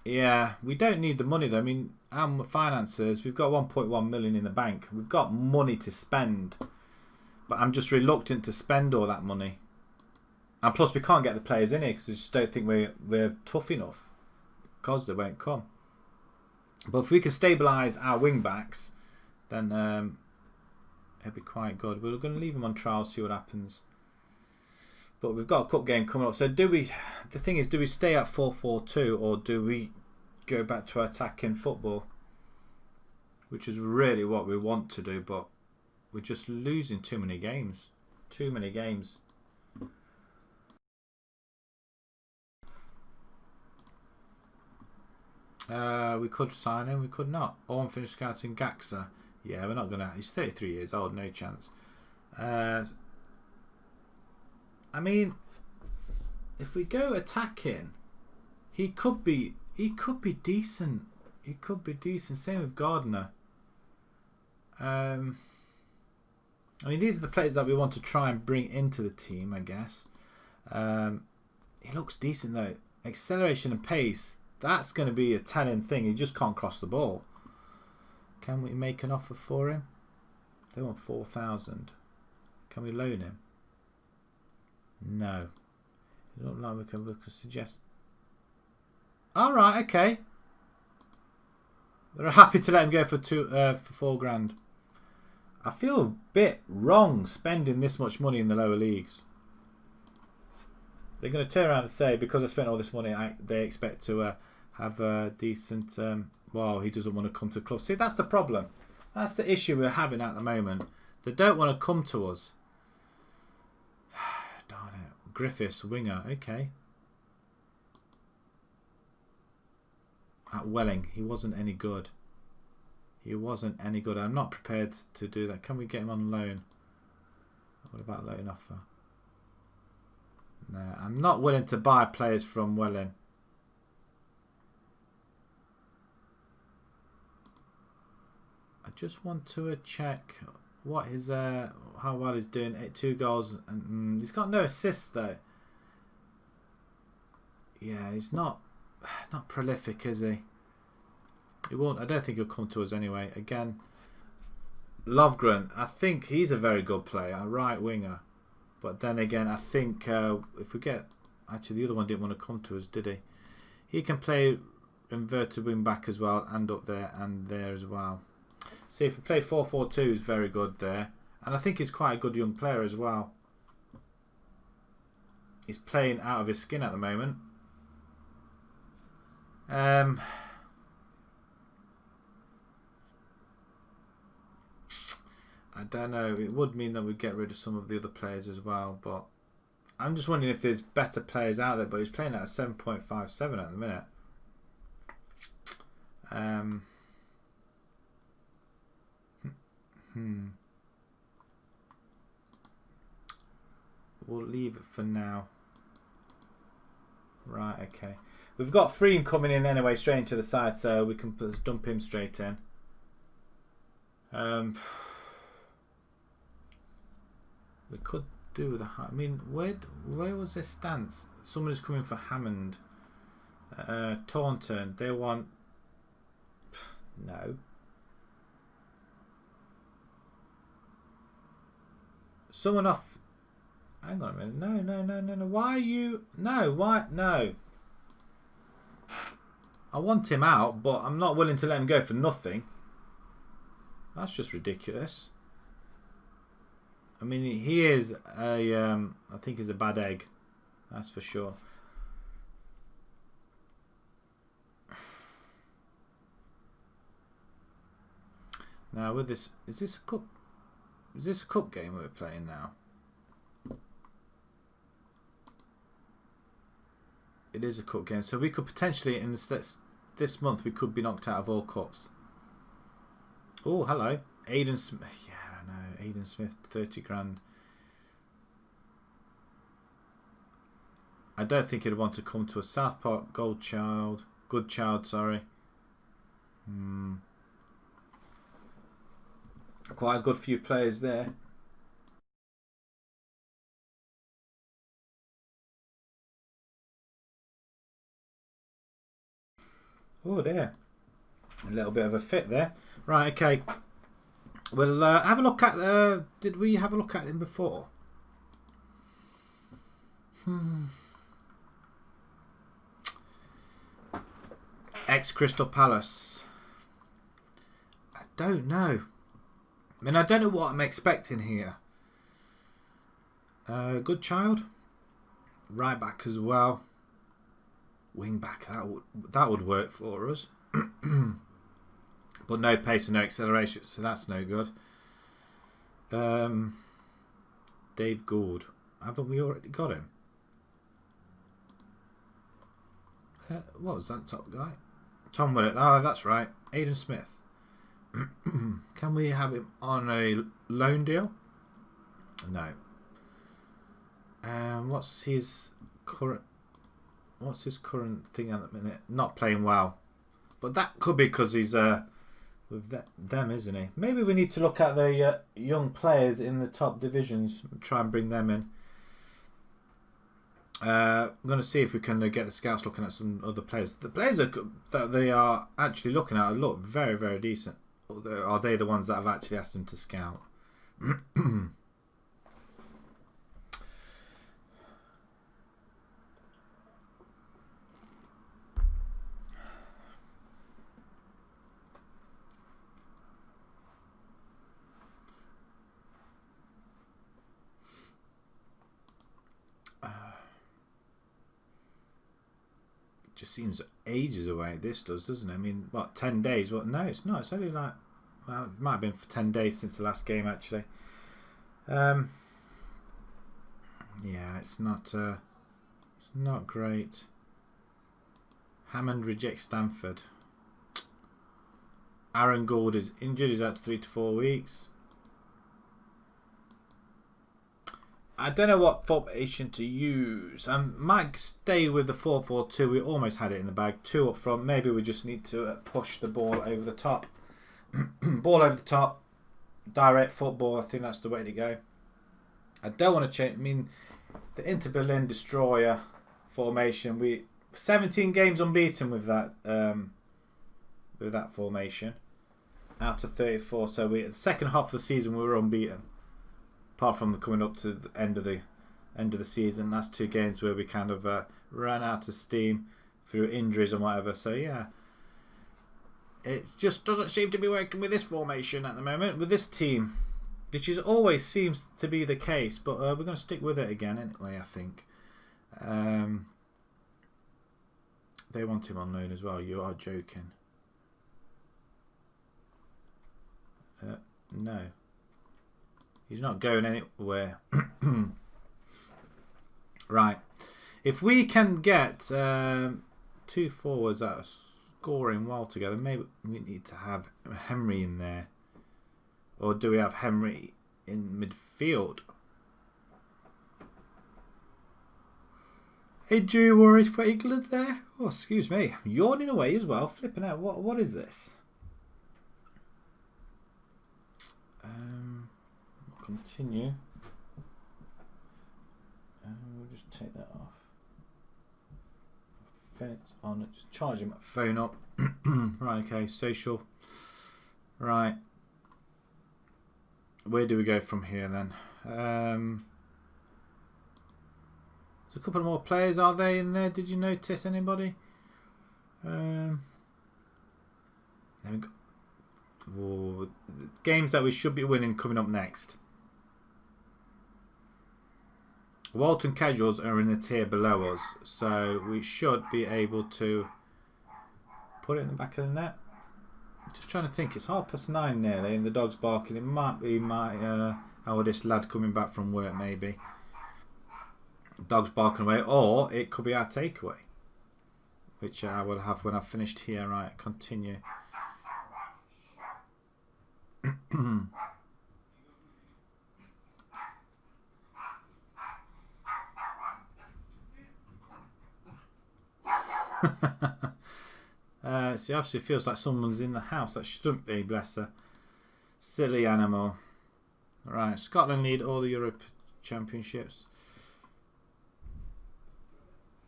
Yeah, we don't need the money though. I mean, our finances, we've got 1.1 million in the bank. We've got money to spend, but I'm just reluctant to spend all that money. And plus, we can't get the players in here because I just don't think we're tough enough, because they won't come. But if we can stabilise our wing backs, then it'd be quite good. We're going to leave them on trial, see what happens. But we've got a cup game coming up. So do we? The thing is, do we stay at 4-4-2 or do we go back to attacking football? Which is really what we want to do, but we're just losing too many games. Too many games. We could sign him, we could not. Or unfinished scouting Gaxa. Yeah, we're not gonna. He's 33 years old, no chance. I mean, if we go attacking, he could be decent. He could be decent. Same with Gardner. I mean, these are the players that we want to try and bring into the team, I guess. He looks decent though. Acceleration and pace. That's going to be a telling thing. He just can't cross the ball. Can we make an offer for him? They want 4,000. Can we loan him? No. It don't like we can suggest. All right, okay. They're happy to let him go for 4 grand. I feel a bit wrong spending this much money in the lower leagues. They're going to turn around and say, because I spent all this money, they expect to have a decent. Well, he doesn't want to come to the club. See, that's the problem. That's the issue we're having at the moment. They don't want to come to us. Darn it. Griffiths, winger. Okay. At Welling, he wasn't any good. He wasn't any good. I'm not prepared to do that. Can we get him on loan? What about loan offer? No, I'm not willing to buy players from Welling. I just want to check what his how well he's doing. 2 goals and he's got no assists though. Yeah, he's not prolific, is he? He won't. I don't think he'll come to us anyway. Again, Lovgren. I think he's a very good player, a right winger. But then again, I think if we get... Actually, the other one didn't want to come to us, did he? He can play inverted wing back as well, and up there and there as well. See, if we play 4-4-2, he's very good there. And I think he's quite a good young player as well. He's playing out of his skin at the moment. I don't know. It would mean that we get rid of some of the other players as well, but I'm just wondering if there's better players out there. But he's playing at a 7.57 at the minute. We'll leave it for now. Right, okay. We've got Freem coming in anyway, straight into the side, so we can dump him straight in. We could do with a... I mean, where was their stance? Somebody's coming for Hammond. Taunton. They want... No. Someone off... Hang on a minute. No. Why are you... No, why... No. I want him out, but I'm not willing to let him go for nothing. That's just ridiculous. I mean, he is a... I think he's a bad egg. That's for sure. Now, with this... Is this a cup game we're playing now? It is a cup game, so we could potentially in this month we could be knocked out of all cups. Oh, hello, Aidan Smith. Yeah, I know, Aidan Smith, 30 grand. I don't think he'd want to come to a South Park Good Child, sorry. Quite a good few players there. Oh dear, a little bit of a fit there. Right, okay. We'll have a look at. Did we have a look at him before? Ex Crystal Palace. I don't know. I mean, I don't know what I'm expecting here. Good child. Right back as well. Wing back. That would work for us. But no pace and no acceleration, so that's no good. Dave Gould. Haven't we already got him? What was that top guy? Tom Willett. Oh, that's right. Aidan Smith. Can we have him on a loan deal? No. What's his current thing at the minute? Not playing well. But that could be because he's with them, isn't he? Maybe we need to look at the young players in the top divisions and try and bring them in. I'm going to see if we can get the scouts looking at some other players. The players that they are actually looking at look very, very decent. Are they the ones that have actually asked them to scout? Just seems ages away. This does, doesn't it? I mean, what, 10 days? Well, no, it's not. It's only like, well, it might have been for 10 days since the last game, actually. Yeah, it's not great. Hammond rejects Stanford. Aaron Gould is injured. He's out to 3 to 4 weeks. I don't know what formation to use. I might stay with the 4-4-2. We almost had it in the bag. 2 up front. Maybe we just need to push the ball over the top. Ball over the top. Direct football. I think that's the way to go. I don't want to change. I mean, the Inter Berlin Destroyer formation. We 17 games unbeaten with that formation. Out of 34. So the second half of the season we were unbeaten. Apart from coming up to the end of the season, last 2 games where we kind of ran out of steam through injuries and whatever. So yeah, it just doesn't seem to be working with this formation at the moment, with this team, which is always seems to be the case. But we're going to stick with it again anyway. I think they want him on loan as well. You are joking. No. He's not going anywhere. Right. If we can get 2 forwards that are scoring well together, maybe we need to have Henry in there. Or do we have Henry in midfield? Injury worries for England there? Oh, excuse me. Yawning away as well. Flipping out. What is this? Continue. We'll just take that off. On it, just charging my phone up. Right, okay, social. Right. Where do we go from here then? There's a couple more players, are they in there? Did you notice anybody? There we go. Oh, games that we should be winning coming up next. Walton Casuals are in the tier below us, so we should be able to put it in the back of the net. Just trying to think, it's 9:30 nearly and the dog's barking. It might be my eldest lad coming back from work, maybe. Dog's barking away, or it could be our takeaway. which I will have when I've finished here. Right, continue. See, obviously it feels like someone's in the house. That shouldn't be, bless her. Silly animal. Right, Scotland lead all the Europe Championships.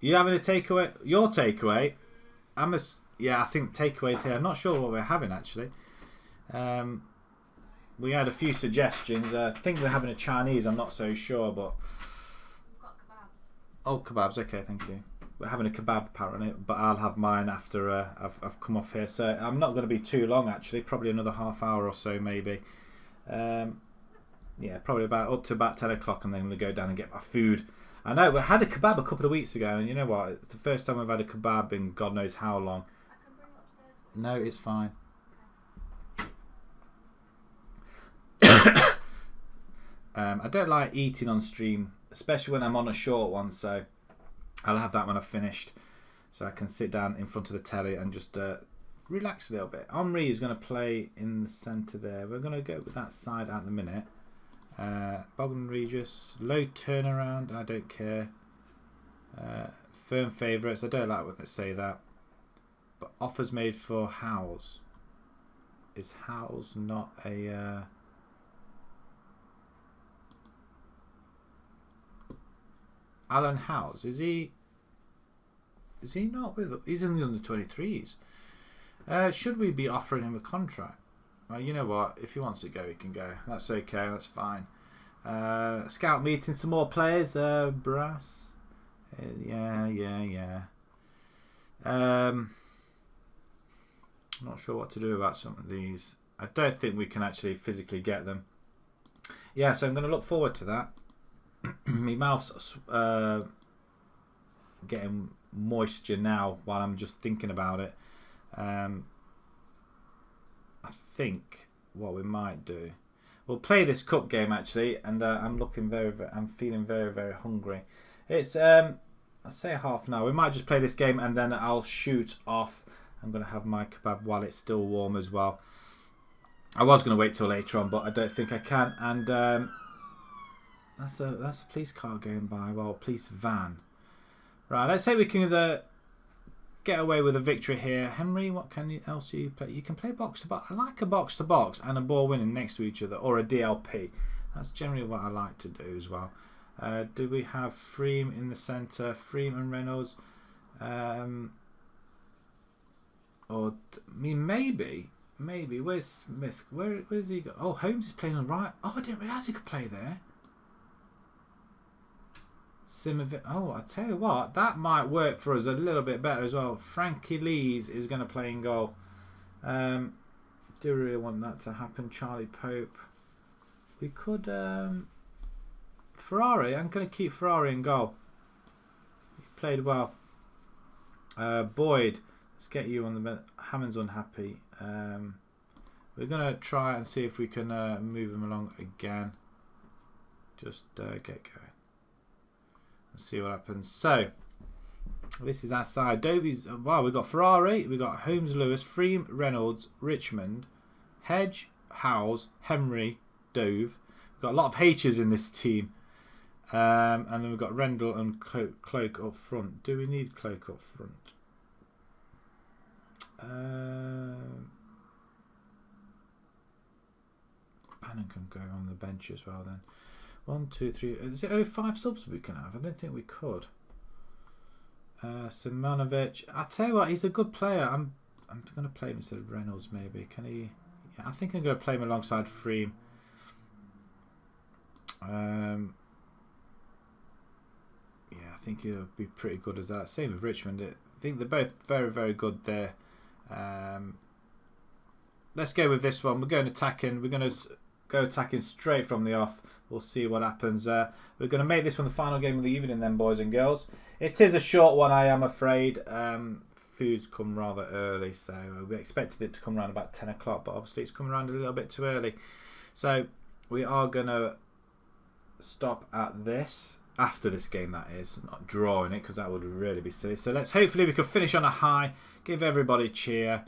You having a takeaway? Your takeaway? Yeah, I think takeaways here. I'm not sure what we're having actually. We had a few suggestions. I think we're having a Chinese. I'm not so sure, but
We've got kebabs.
oh, kebabs. Okay, thank you. We're having a kebab apparently, but I'll have mine after I've come off here. So I'm not going to be too long actually. Probably another half hour or so maybe. Yeah, probably up to about 10 o'clock, and then I'm going to go down and get my food. I know we had a kebab a couple of weeks ago, and you know what? It's the first time we've had a kebab in God knows how long.
I can bring it upstairs.
No, it's fine. I don't like eating on stream, especially when I'm on a short one, so I'll have that when I've finished, so I can sit down in front of the telly and just relax a little bit. Omri is going to play in the centre there. We're going to go with that side at the minute. Bognor Regis, low turnaround, I don't care. Firm favourites, I don't like when they say that. But offers made for Howes. Is Howes not a... Alan Howes, is he not with... He's in the under-23s. Should we be offering him a contract? Well, you know what? If he wants to go, he can go. That's okay. That's fine. Scout meeting some more players. Brass. Yeah. Not sure what to do about some of these. I don't think we can actually physically get them. Yeah, so I'm going to look forward to that. My mouth's getting moisture now while I'm just thinking about it. I think what we might do, we'll play this cup game actually, and I'm feeling very, very hungry. It's I'll say half an hour. We might just play this game and then I'll shoot off. I'm gonna have my kebab while it's still warm as well. I was gonna wait till later on, but I don't think I can. And that's a police car going by. Well, police van. Right, let's say we can get away with a victory here. Henry, what else do you play? You can play box to box. I like a box to box and a ball winning next to each other, or a DLP. That's generally what I like to do as well. Do we have Freem in the centre? Freem and Reynolds. Maybe. Where's Smith? Where's he go? Oh, Holmes is playing on right. Oh, I didn't realise he could play there. Oh, I tell you what, that might work for us a little bit better as well. Frankie Lees is going to play in goal. Do we really want that to happen? Charlie Pope. We could... Ferrari, I'm going to keep Ferrari in goal. He played well. Boyd, let's get you on the... Hammond's unhappy. We're going to try and see if we can move him along again. Just get going. Let's see what happens. So, this is our side. Dovy's... Wow, we've got Ferrari, we've got Holmes, Lewis, Freem, Reynolds, Richmond, Hedge, Howes, Henry, Dove. We've got a lot of H's in this team. And then we've got Rendell and Cloak up front. Do we need Cloak up front? Bannon can go on the bench as well then. 1, 2, 3. Is it only 5 subs we can have? I don't think we could. Simonovic. I tell you what, he's a good player. I'm going to play him instead of Reynolds maybe. Can he? Yeah, I think I'm going to play him alongside Freem. Yeah, I think he'll be pretty good as that. Same with Richmond. I think they're both very, very good there. Let's go with this one. We're going attacking. We're going to go attacking straight from the off. We'll see what happens. We're going to make this one the final game of the evening then, boys and girls. It is a short one, I am afraid. Food's come rather early, so we expected it to come around about 10 o'clock, but obviously it's come around a little bit too early. So we are going to stop at this. after this game, that is, not drawing it, because that would really be silly. So let's hopefully we can finish on a high, give everybody cheer.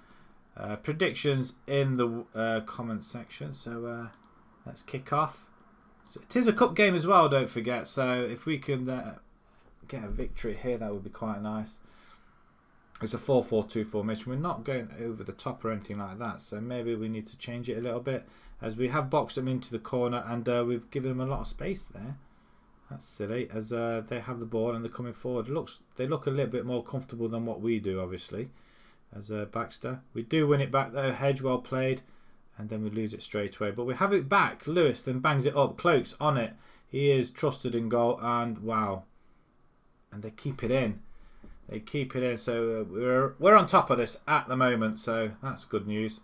Predictions in the comment section. So let's kick off. So it is a cup game as well, don't forget. So if we can get a victory here, that would be quite nice. It's a 4-4-2 formation. We're not going over the top or anything like that, so maybe we need to change it a little bit, as we have boxed them into the corner and we've given them a lot of space there. That's silly, as they have the ball and they're coming forward. They look a little bit more comfortable than what we do, obviously, as Baxter. We do win it back though. Hedge, well played, and then we lose it straight away. But we have it back. Lewis then bangs it up. Cloak's on it. He is trusted in goal, and wow, and they keep it in. They keep it in, so we're on top of this at the moment, so that's good news.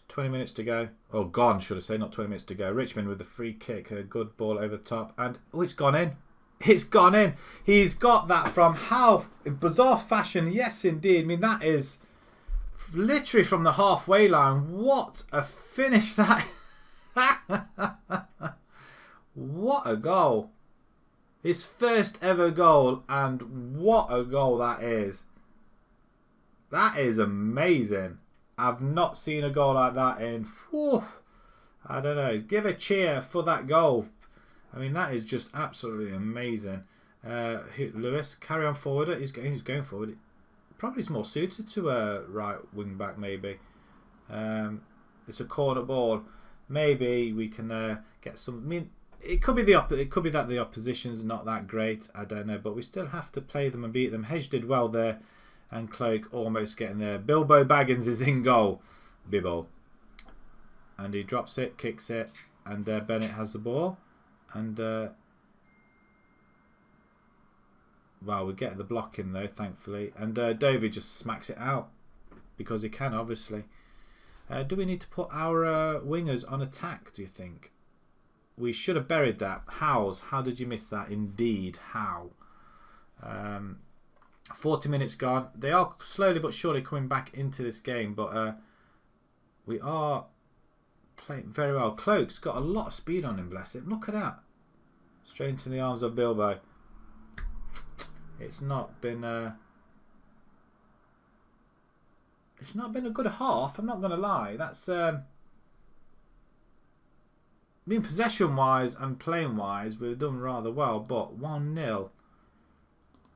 20 minutes to go. Oh, gone, should I say, not 20 minutes to go. Richmond with the free kick, a good ball over the top, and oh, it's gone in. It's gone in. He's got that from how bizarre fashion. Yes, indeed. I mean, that is literally from the halfway line. What a finish that! What a goal! His first ever goal, and what a goal that is. That is amazing. I've not seen a goal like that in, whew, I don't know, give a cheer for that goal. I mean, that is just absolutely amazing. Lewis, carry on forward. He's going forward. Probably is more suited to a right wing back, maybe. It's a corner ball. Maybe we can get some. I mean, it could be that the opposition's not that great. I don't know, but we still have to play them and beat them. Hedge did well there, and Cloak almost getting there. Bilbo Baggins is in goal. Bibbo, and he drops it, kicks it, and Bennett has the ball, and well, we get the block in though, thankfully, and Dovey just smacks it out because he can, obviously. Do we need to put our wingers on attack, do you think? We should have buried that. Howes, how did you miss that? Indeed, how? 40 minutes gone. They are slowly but surely coming back into this game, but we are playing very well. Cloak's got a lot of speed on him, bless him. Look at that. Straight into the arms of Bilbo. It's not been a good half, I'm not going to lie. That's I mean, possession-wise and playing-wise, we've done rather well, but 1-0.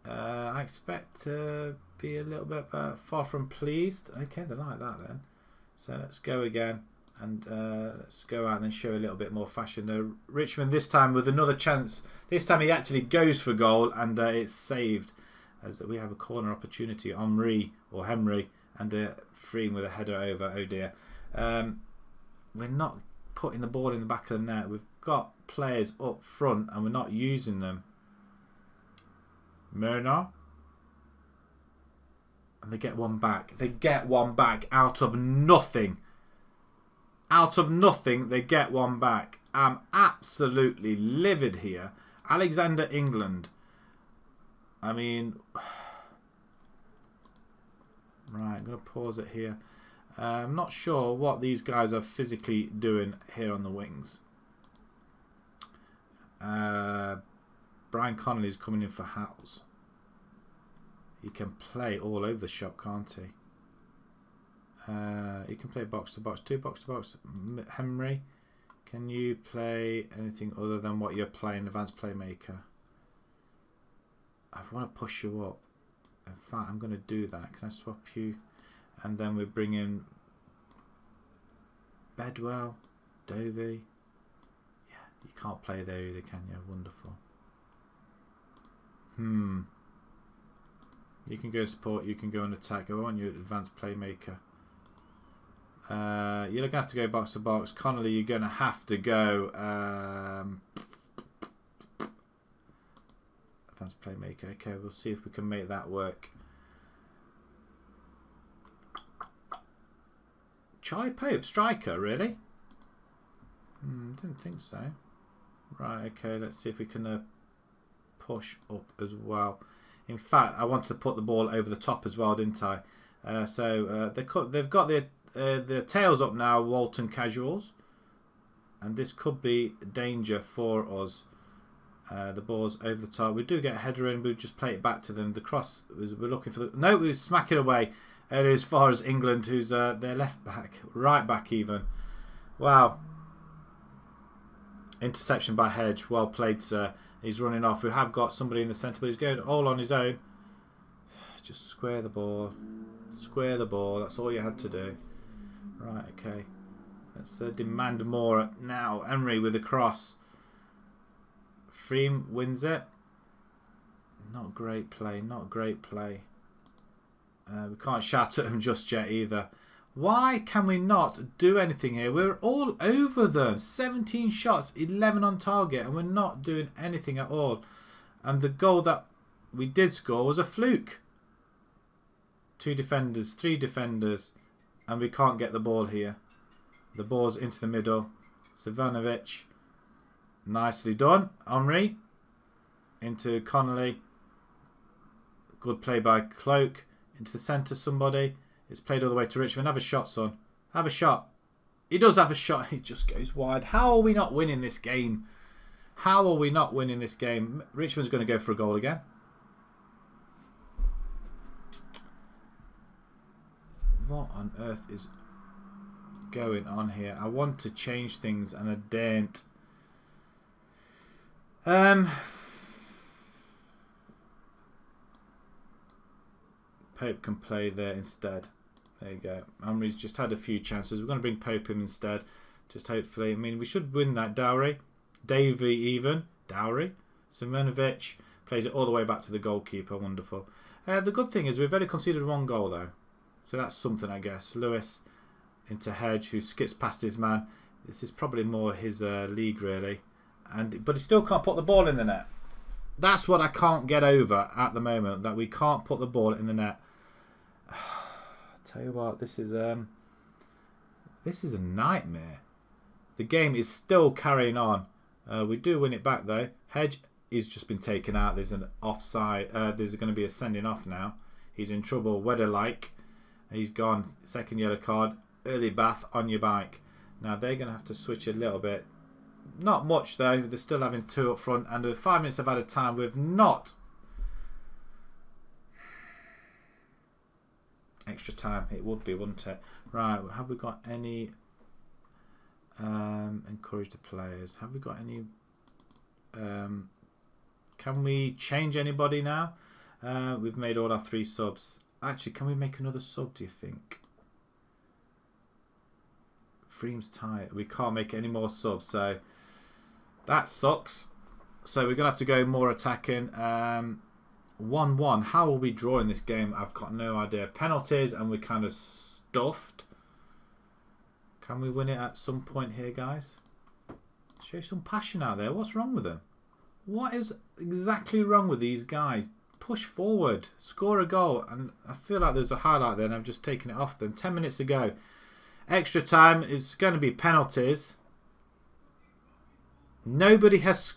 I expect to be a little bit far from pleased. Okay, they like that then. So let's go again, and let's go out and then show a little bit more fashion. Richmond this time with another chance. This time he actually goes for goal, and it's saved. As we have a corner opportunity. Henry, and freeing with a header over. Oh dear. We're not putting the ball in the back of the net. We've got players up front and we're not using them. Myrna, and they get one back. They get one back out of nothing. Out of nothing, they get one back. I'm absolutely livid here. Alexander England. I mean, right, I'm going to pause it here. I'm not sure what these guys are physically doing here on the wings. Brian Connolly is coming in for Howes. He can play all over the shop, can't he? He can play box to box, 2 box to box. Henry, can you play anything other than what you're playing, advanced playmaker? I want to push you up. In fact, I'm going to do that. Can I swap you? And then we bring in Bedwell, Dovey. Yeah, you can't play there either, can you? Wonderful. You can go support, you can go on attack. I want you advanced playmaker. You're going to have to go box to box. Connolly, you're going to have to go advanced playmaker. Okay, we'll see if we can make that work. Charlie Pope, striker, really? Didn't think so. Right, okay, let's see if we can push up as well. In fact, I wanted to put the ball over the top as well, didn't I? They've got their tails up now, Walton Casuals. And this could be danger for us. The ball's over the top. We do get a header in. We just play it back to them. The cross, we're looking for the... No, we smack it away. As far as England, who's their left back. Right back even. Wow. Interception by Hedge. Well played, sir. He's running off. We have got somebody in the centre, but he's going all on his own. Just square the ball. Square the ball. That's all you had to do. Right, okay. Let's demand more now. Emery with the cross. Freem wins it. Not great play. Not great play. We can't shout at them just yet either. Why can we not do anything here? We're all over them. 17 shots, 11 on target, and we're not doing anything at all. And the goal that we did score was a fluke. 2 defenders, 3 defenders, and we can't get the ball here. The ball's into the middle. Savanovic, nicely done. Omri into Connolly. Good play by Cloak. Into the centre, somebody. It's played all the way to Richmond. Have a shot, son. Have a shot. He does have a shot. He just goes wide. How are we not winning this game? How are we not winning this game? Richmond's going to go for a goal again. What on earth is going on here? I want to change things and I daren't. Pope can play there instead. There you go. Amri's just had a few chances. We're going to bring Pope in instead. Just hopefully. I mean, we should win that. Dowry. Davey even. Dowry. Simonovic plays it all the way back to the goalkeeper. Wonderful. The good thing is we've only conceded 1 goal though. So that's something, I guess. Lewis into Hedge, who skips past his man. This is probably more his league, really. But he still can't put the ball in the net. That's what I can't get over at the moment. That we can't put the ball in the net. Tell you what, this is a nightmare. The game is still carrying on. We do win it back though. Hedge has just been taken out. There's an offside. There's going to be a sending off now. He's in trouble. Weather-like. He's gone. Second yellow card. Early bath on your bike. Now they're going to have to switch a little bit. Not much though. They're still having 2 up front, and with 5 minutes of added time, we've not. Extra time, it would be, wouldn't it? Right, have we got any encourage the players? Have we got any can we change anybody now? We've made all our 3 subs. Actually, can we make another sub, do you think? Freem's tight. We can't make any more subs, so that sucks. So we're gonna have to go more attacking. 1-1. How will we draw in this game? I've got no idea. Penalties, and we're kind of stuffed. Can we win it at some point here, guys? Show some passion out there. What's wrong with them? What is exactly wrong with these guys? Push forward. Score a goal. And I feel like there's a highlight there, and I've just taken it off them. 10 minutes to go. Extra time is going to be penalties. Nobody has...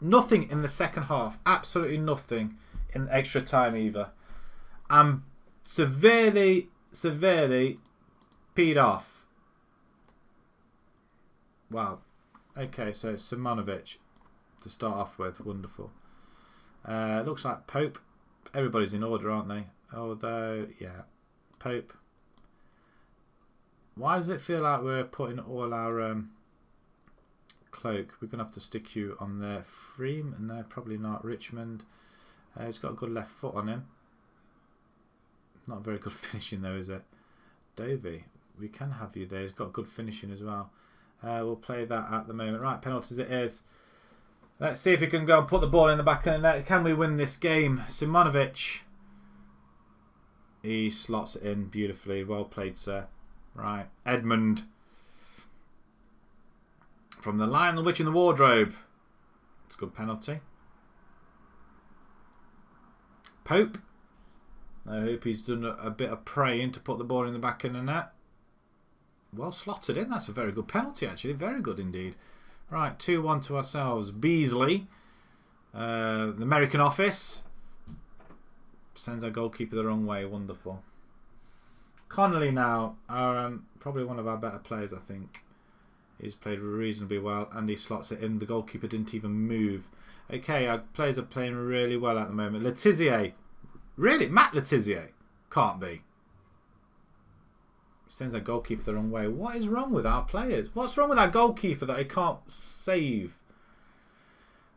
Nothing in the second half. Absolutely nothing in extra time either. I'm severely peed off. Wow. Okay, so it's Simonovic to start off with. Wonderful. Looks like Pope. Everybody's in order, aren't they? Although, yeah. Pope. Why does it feel like we're putting all our Cloak? We're going to have to stick you on there. Freem, and they're probably not. Richmond. He's got a good left foot on him. Not very good finishing though, is it? Dovey, we can have you there. He's got good finishing as well. We'll play that at the moment. Right, penalties it is. Let's see if we can go and put the ball in the back of the net. Can we win this game? Simonovic. He slots it in beautifully. Well played, sir. Right, Edmund. From the Lion, the Witch, and the Wardrobe. It's a good penalty. Pope. I hope he's done a bit of praying to put the ball in the back of the net. Well slotted in. That's a very good penalty, actually. Very good indeed. Right, 2-1 to ourselves. Beasley. The American office. Sends our goalkeeper the wrong way. Wonderful. Connolly now. Probably one of our better players, I think. He's played reasonably well, and he slots it in. The goalkeeper didn't even move. Okay, our players are playing really well at the moment. Letizia. Really? Matt Letizia? Can't be. Sends our goalkeeper the wrong way. What is wrong with our players? What's wrong with our goalkeeper that he can't save?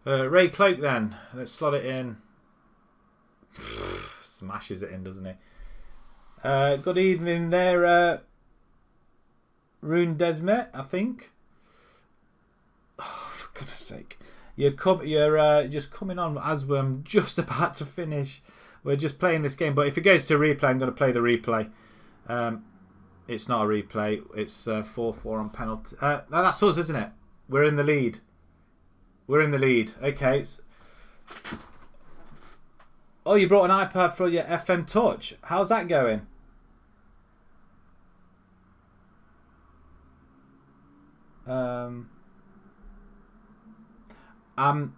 Ray Cloak then. Let's slot it in. Smashes it in, doesn't he? Good evening there, Rune Desmet, I think. Oh, for goodness sake. You're just coming on as I'm just about to finish. We're just playing this game, but if it goes to replay, I'm going to play the replay. It's not a replay. It's 4-4 on penalty. That's us, isn't it? We're in the lead. We're in the lead. Okay. Oh, you brought an iPad for your FM Touch. How's that going?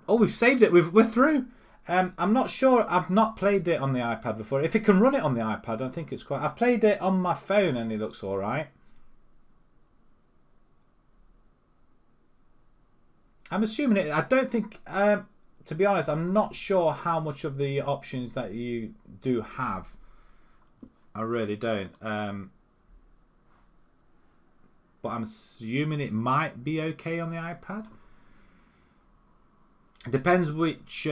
Oh, we've saved it. We're through. I'm not sure. I've not played it on the iPad before. If it can run it on the iPad, I think it's quite. I've played it on my phone and it looks all right. I'm assuming it. I don't think. To be honest, I'm not sure how much of the options that you do have. I really don't. But I'm assuming it might be okay on the iPad. It depends which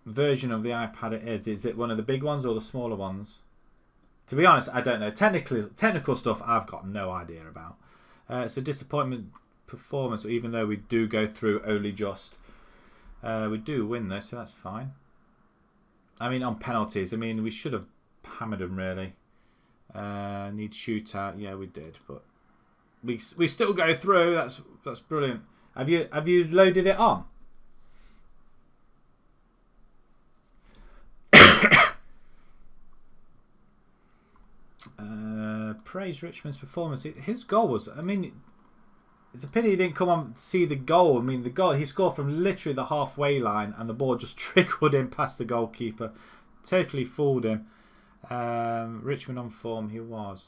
version of the iPad it is. Is it one of the big ones or the smaller ones? To be honest, I don't know. Technical stuff I've got no idea about. It's a disappointment performance, even though we do go through only just. We do win though, so that's fine. I mean, on penalties, I mean, we should have hammered them really. Need shootout, yeah, we did, but we still go through. That's brilliant. Have you loaded it on? Praise Richmond's performance. His goal was, I mean, it's a pity he didn't come on to see the goal. I mean, the goal, he scored from literally the halfway line and the ball just trickled in past the goalkeeper. Totally fooled him. Richmond on form, he was.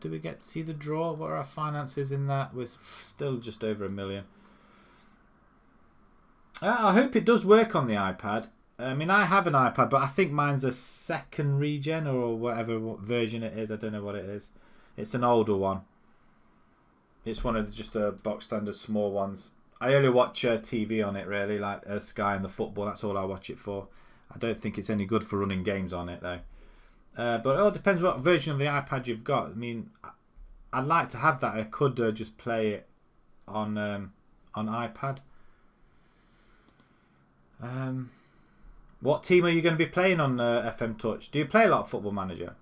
Do we get to see the draw? What are our finances in that? We're still just over $1 million. I hope it does work on the iPad. I mean, I have an iPad, but I think mine's a second regen or whatever version it is. I don't know what it is. It's an older one. It's one of just the box standard small ones. I only watch TV on it really, like Sky and the football. That's all I watch it for. I don't think it's any good for running games on it though. But it all depends what version of the iPad you've got. I mean, I'd like to have that. I could just play it on iPad. What team are you going to be playing on FM Touch? Do you play a lot of Football Manager?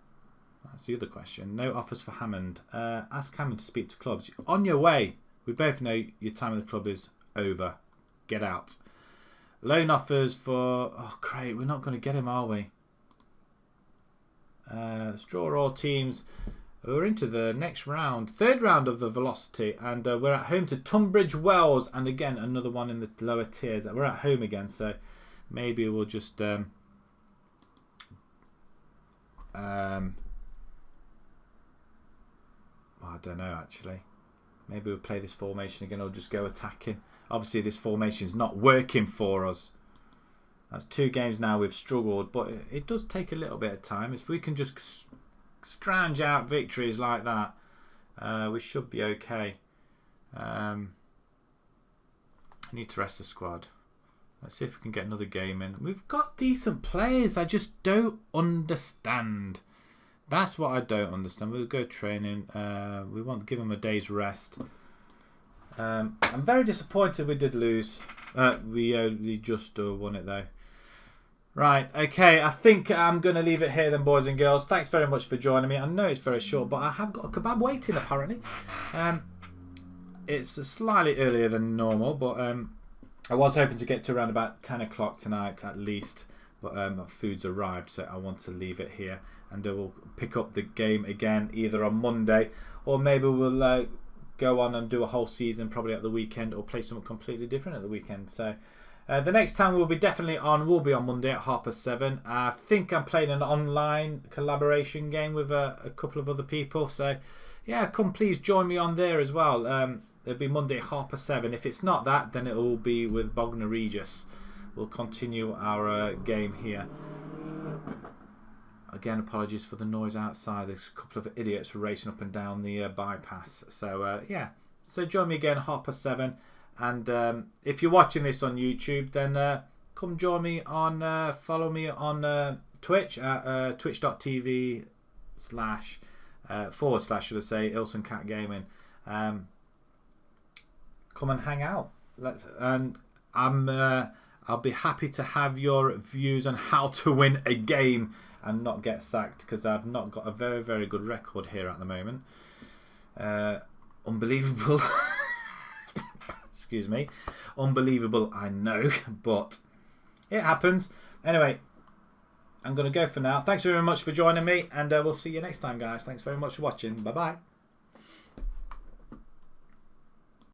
That's the other question. No offers for Hammond. Ask Hammond to speak to clubs. On your way. We both know your time at the club is over. Get out. Loan offers for... Oh, great. We're not going to get him, are we? Let's draw all teams. We're into the next round. Third round of the Velocity. And we're at home to Tunbridge Wells. And again, another one in the lower tiers. We're at home again, so maybe we'll just... I don't know actually. Maybe we'll play this formation again or just go attacking. Obviously this formation is not working for us. That's 2 games now we've struggled, but it does take a little bit of time. If we can just scrounge out victories like that, we should be okay. I need to rest the squad. Let's see if we can get another game in. We've got decent players. I just don't understand. That's what I don't understand. We'll go training. We want to give them a day's rest. I'm very disappointed we did lose. We only just won it though. Right, okay. I think I'm going to leave it here then, boys and girls. Thanks very much for joining me. I know it's very short, but I have got a kebab waiting apparently. It's slightly earlier than normal, but I was hoping to get to around about 10 o'clock tonight at least. But my food's arrived, so I want to leave it here. And we'll pick up the game again either on Monday or maybe we'll go on and do a whole season probably at the weekend or play something completely different at the weekend. So the next time we'll be definitely on will be on Monday at 7:30. I think I'm playing an online collaboration game with a couple of other people. So yeah, come please join me on there as well. It'll be Monday at 7:30. If it's not that, then it will be with Bognor Regis. We'll continue our game here. Again, apologies for the noise outside. There's a couple of idiots racing up and down the bypass. So yeah, so join me again 7:30. And if you're watching this on YouTube, then come join me on, follow me on Twitch at twitch.tv/ / should I say, IlsonCatGaming. Come and hang out. I'll be happy to have your views on how to win a game and not get sacked, because I've not got a very, very good record here at the moment. Unbelievable. Excuse me. Unbelievable, I know, but it happens. Anyway, I'm going to go for now. Thanks very much for joining me, and we'll see you next time, guys. Thanks very much for watching. Bye-bye.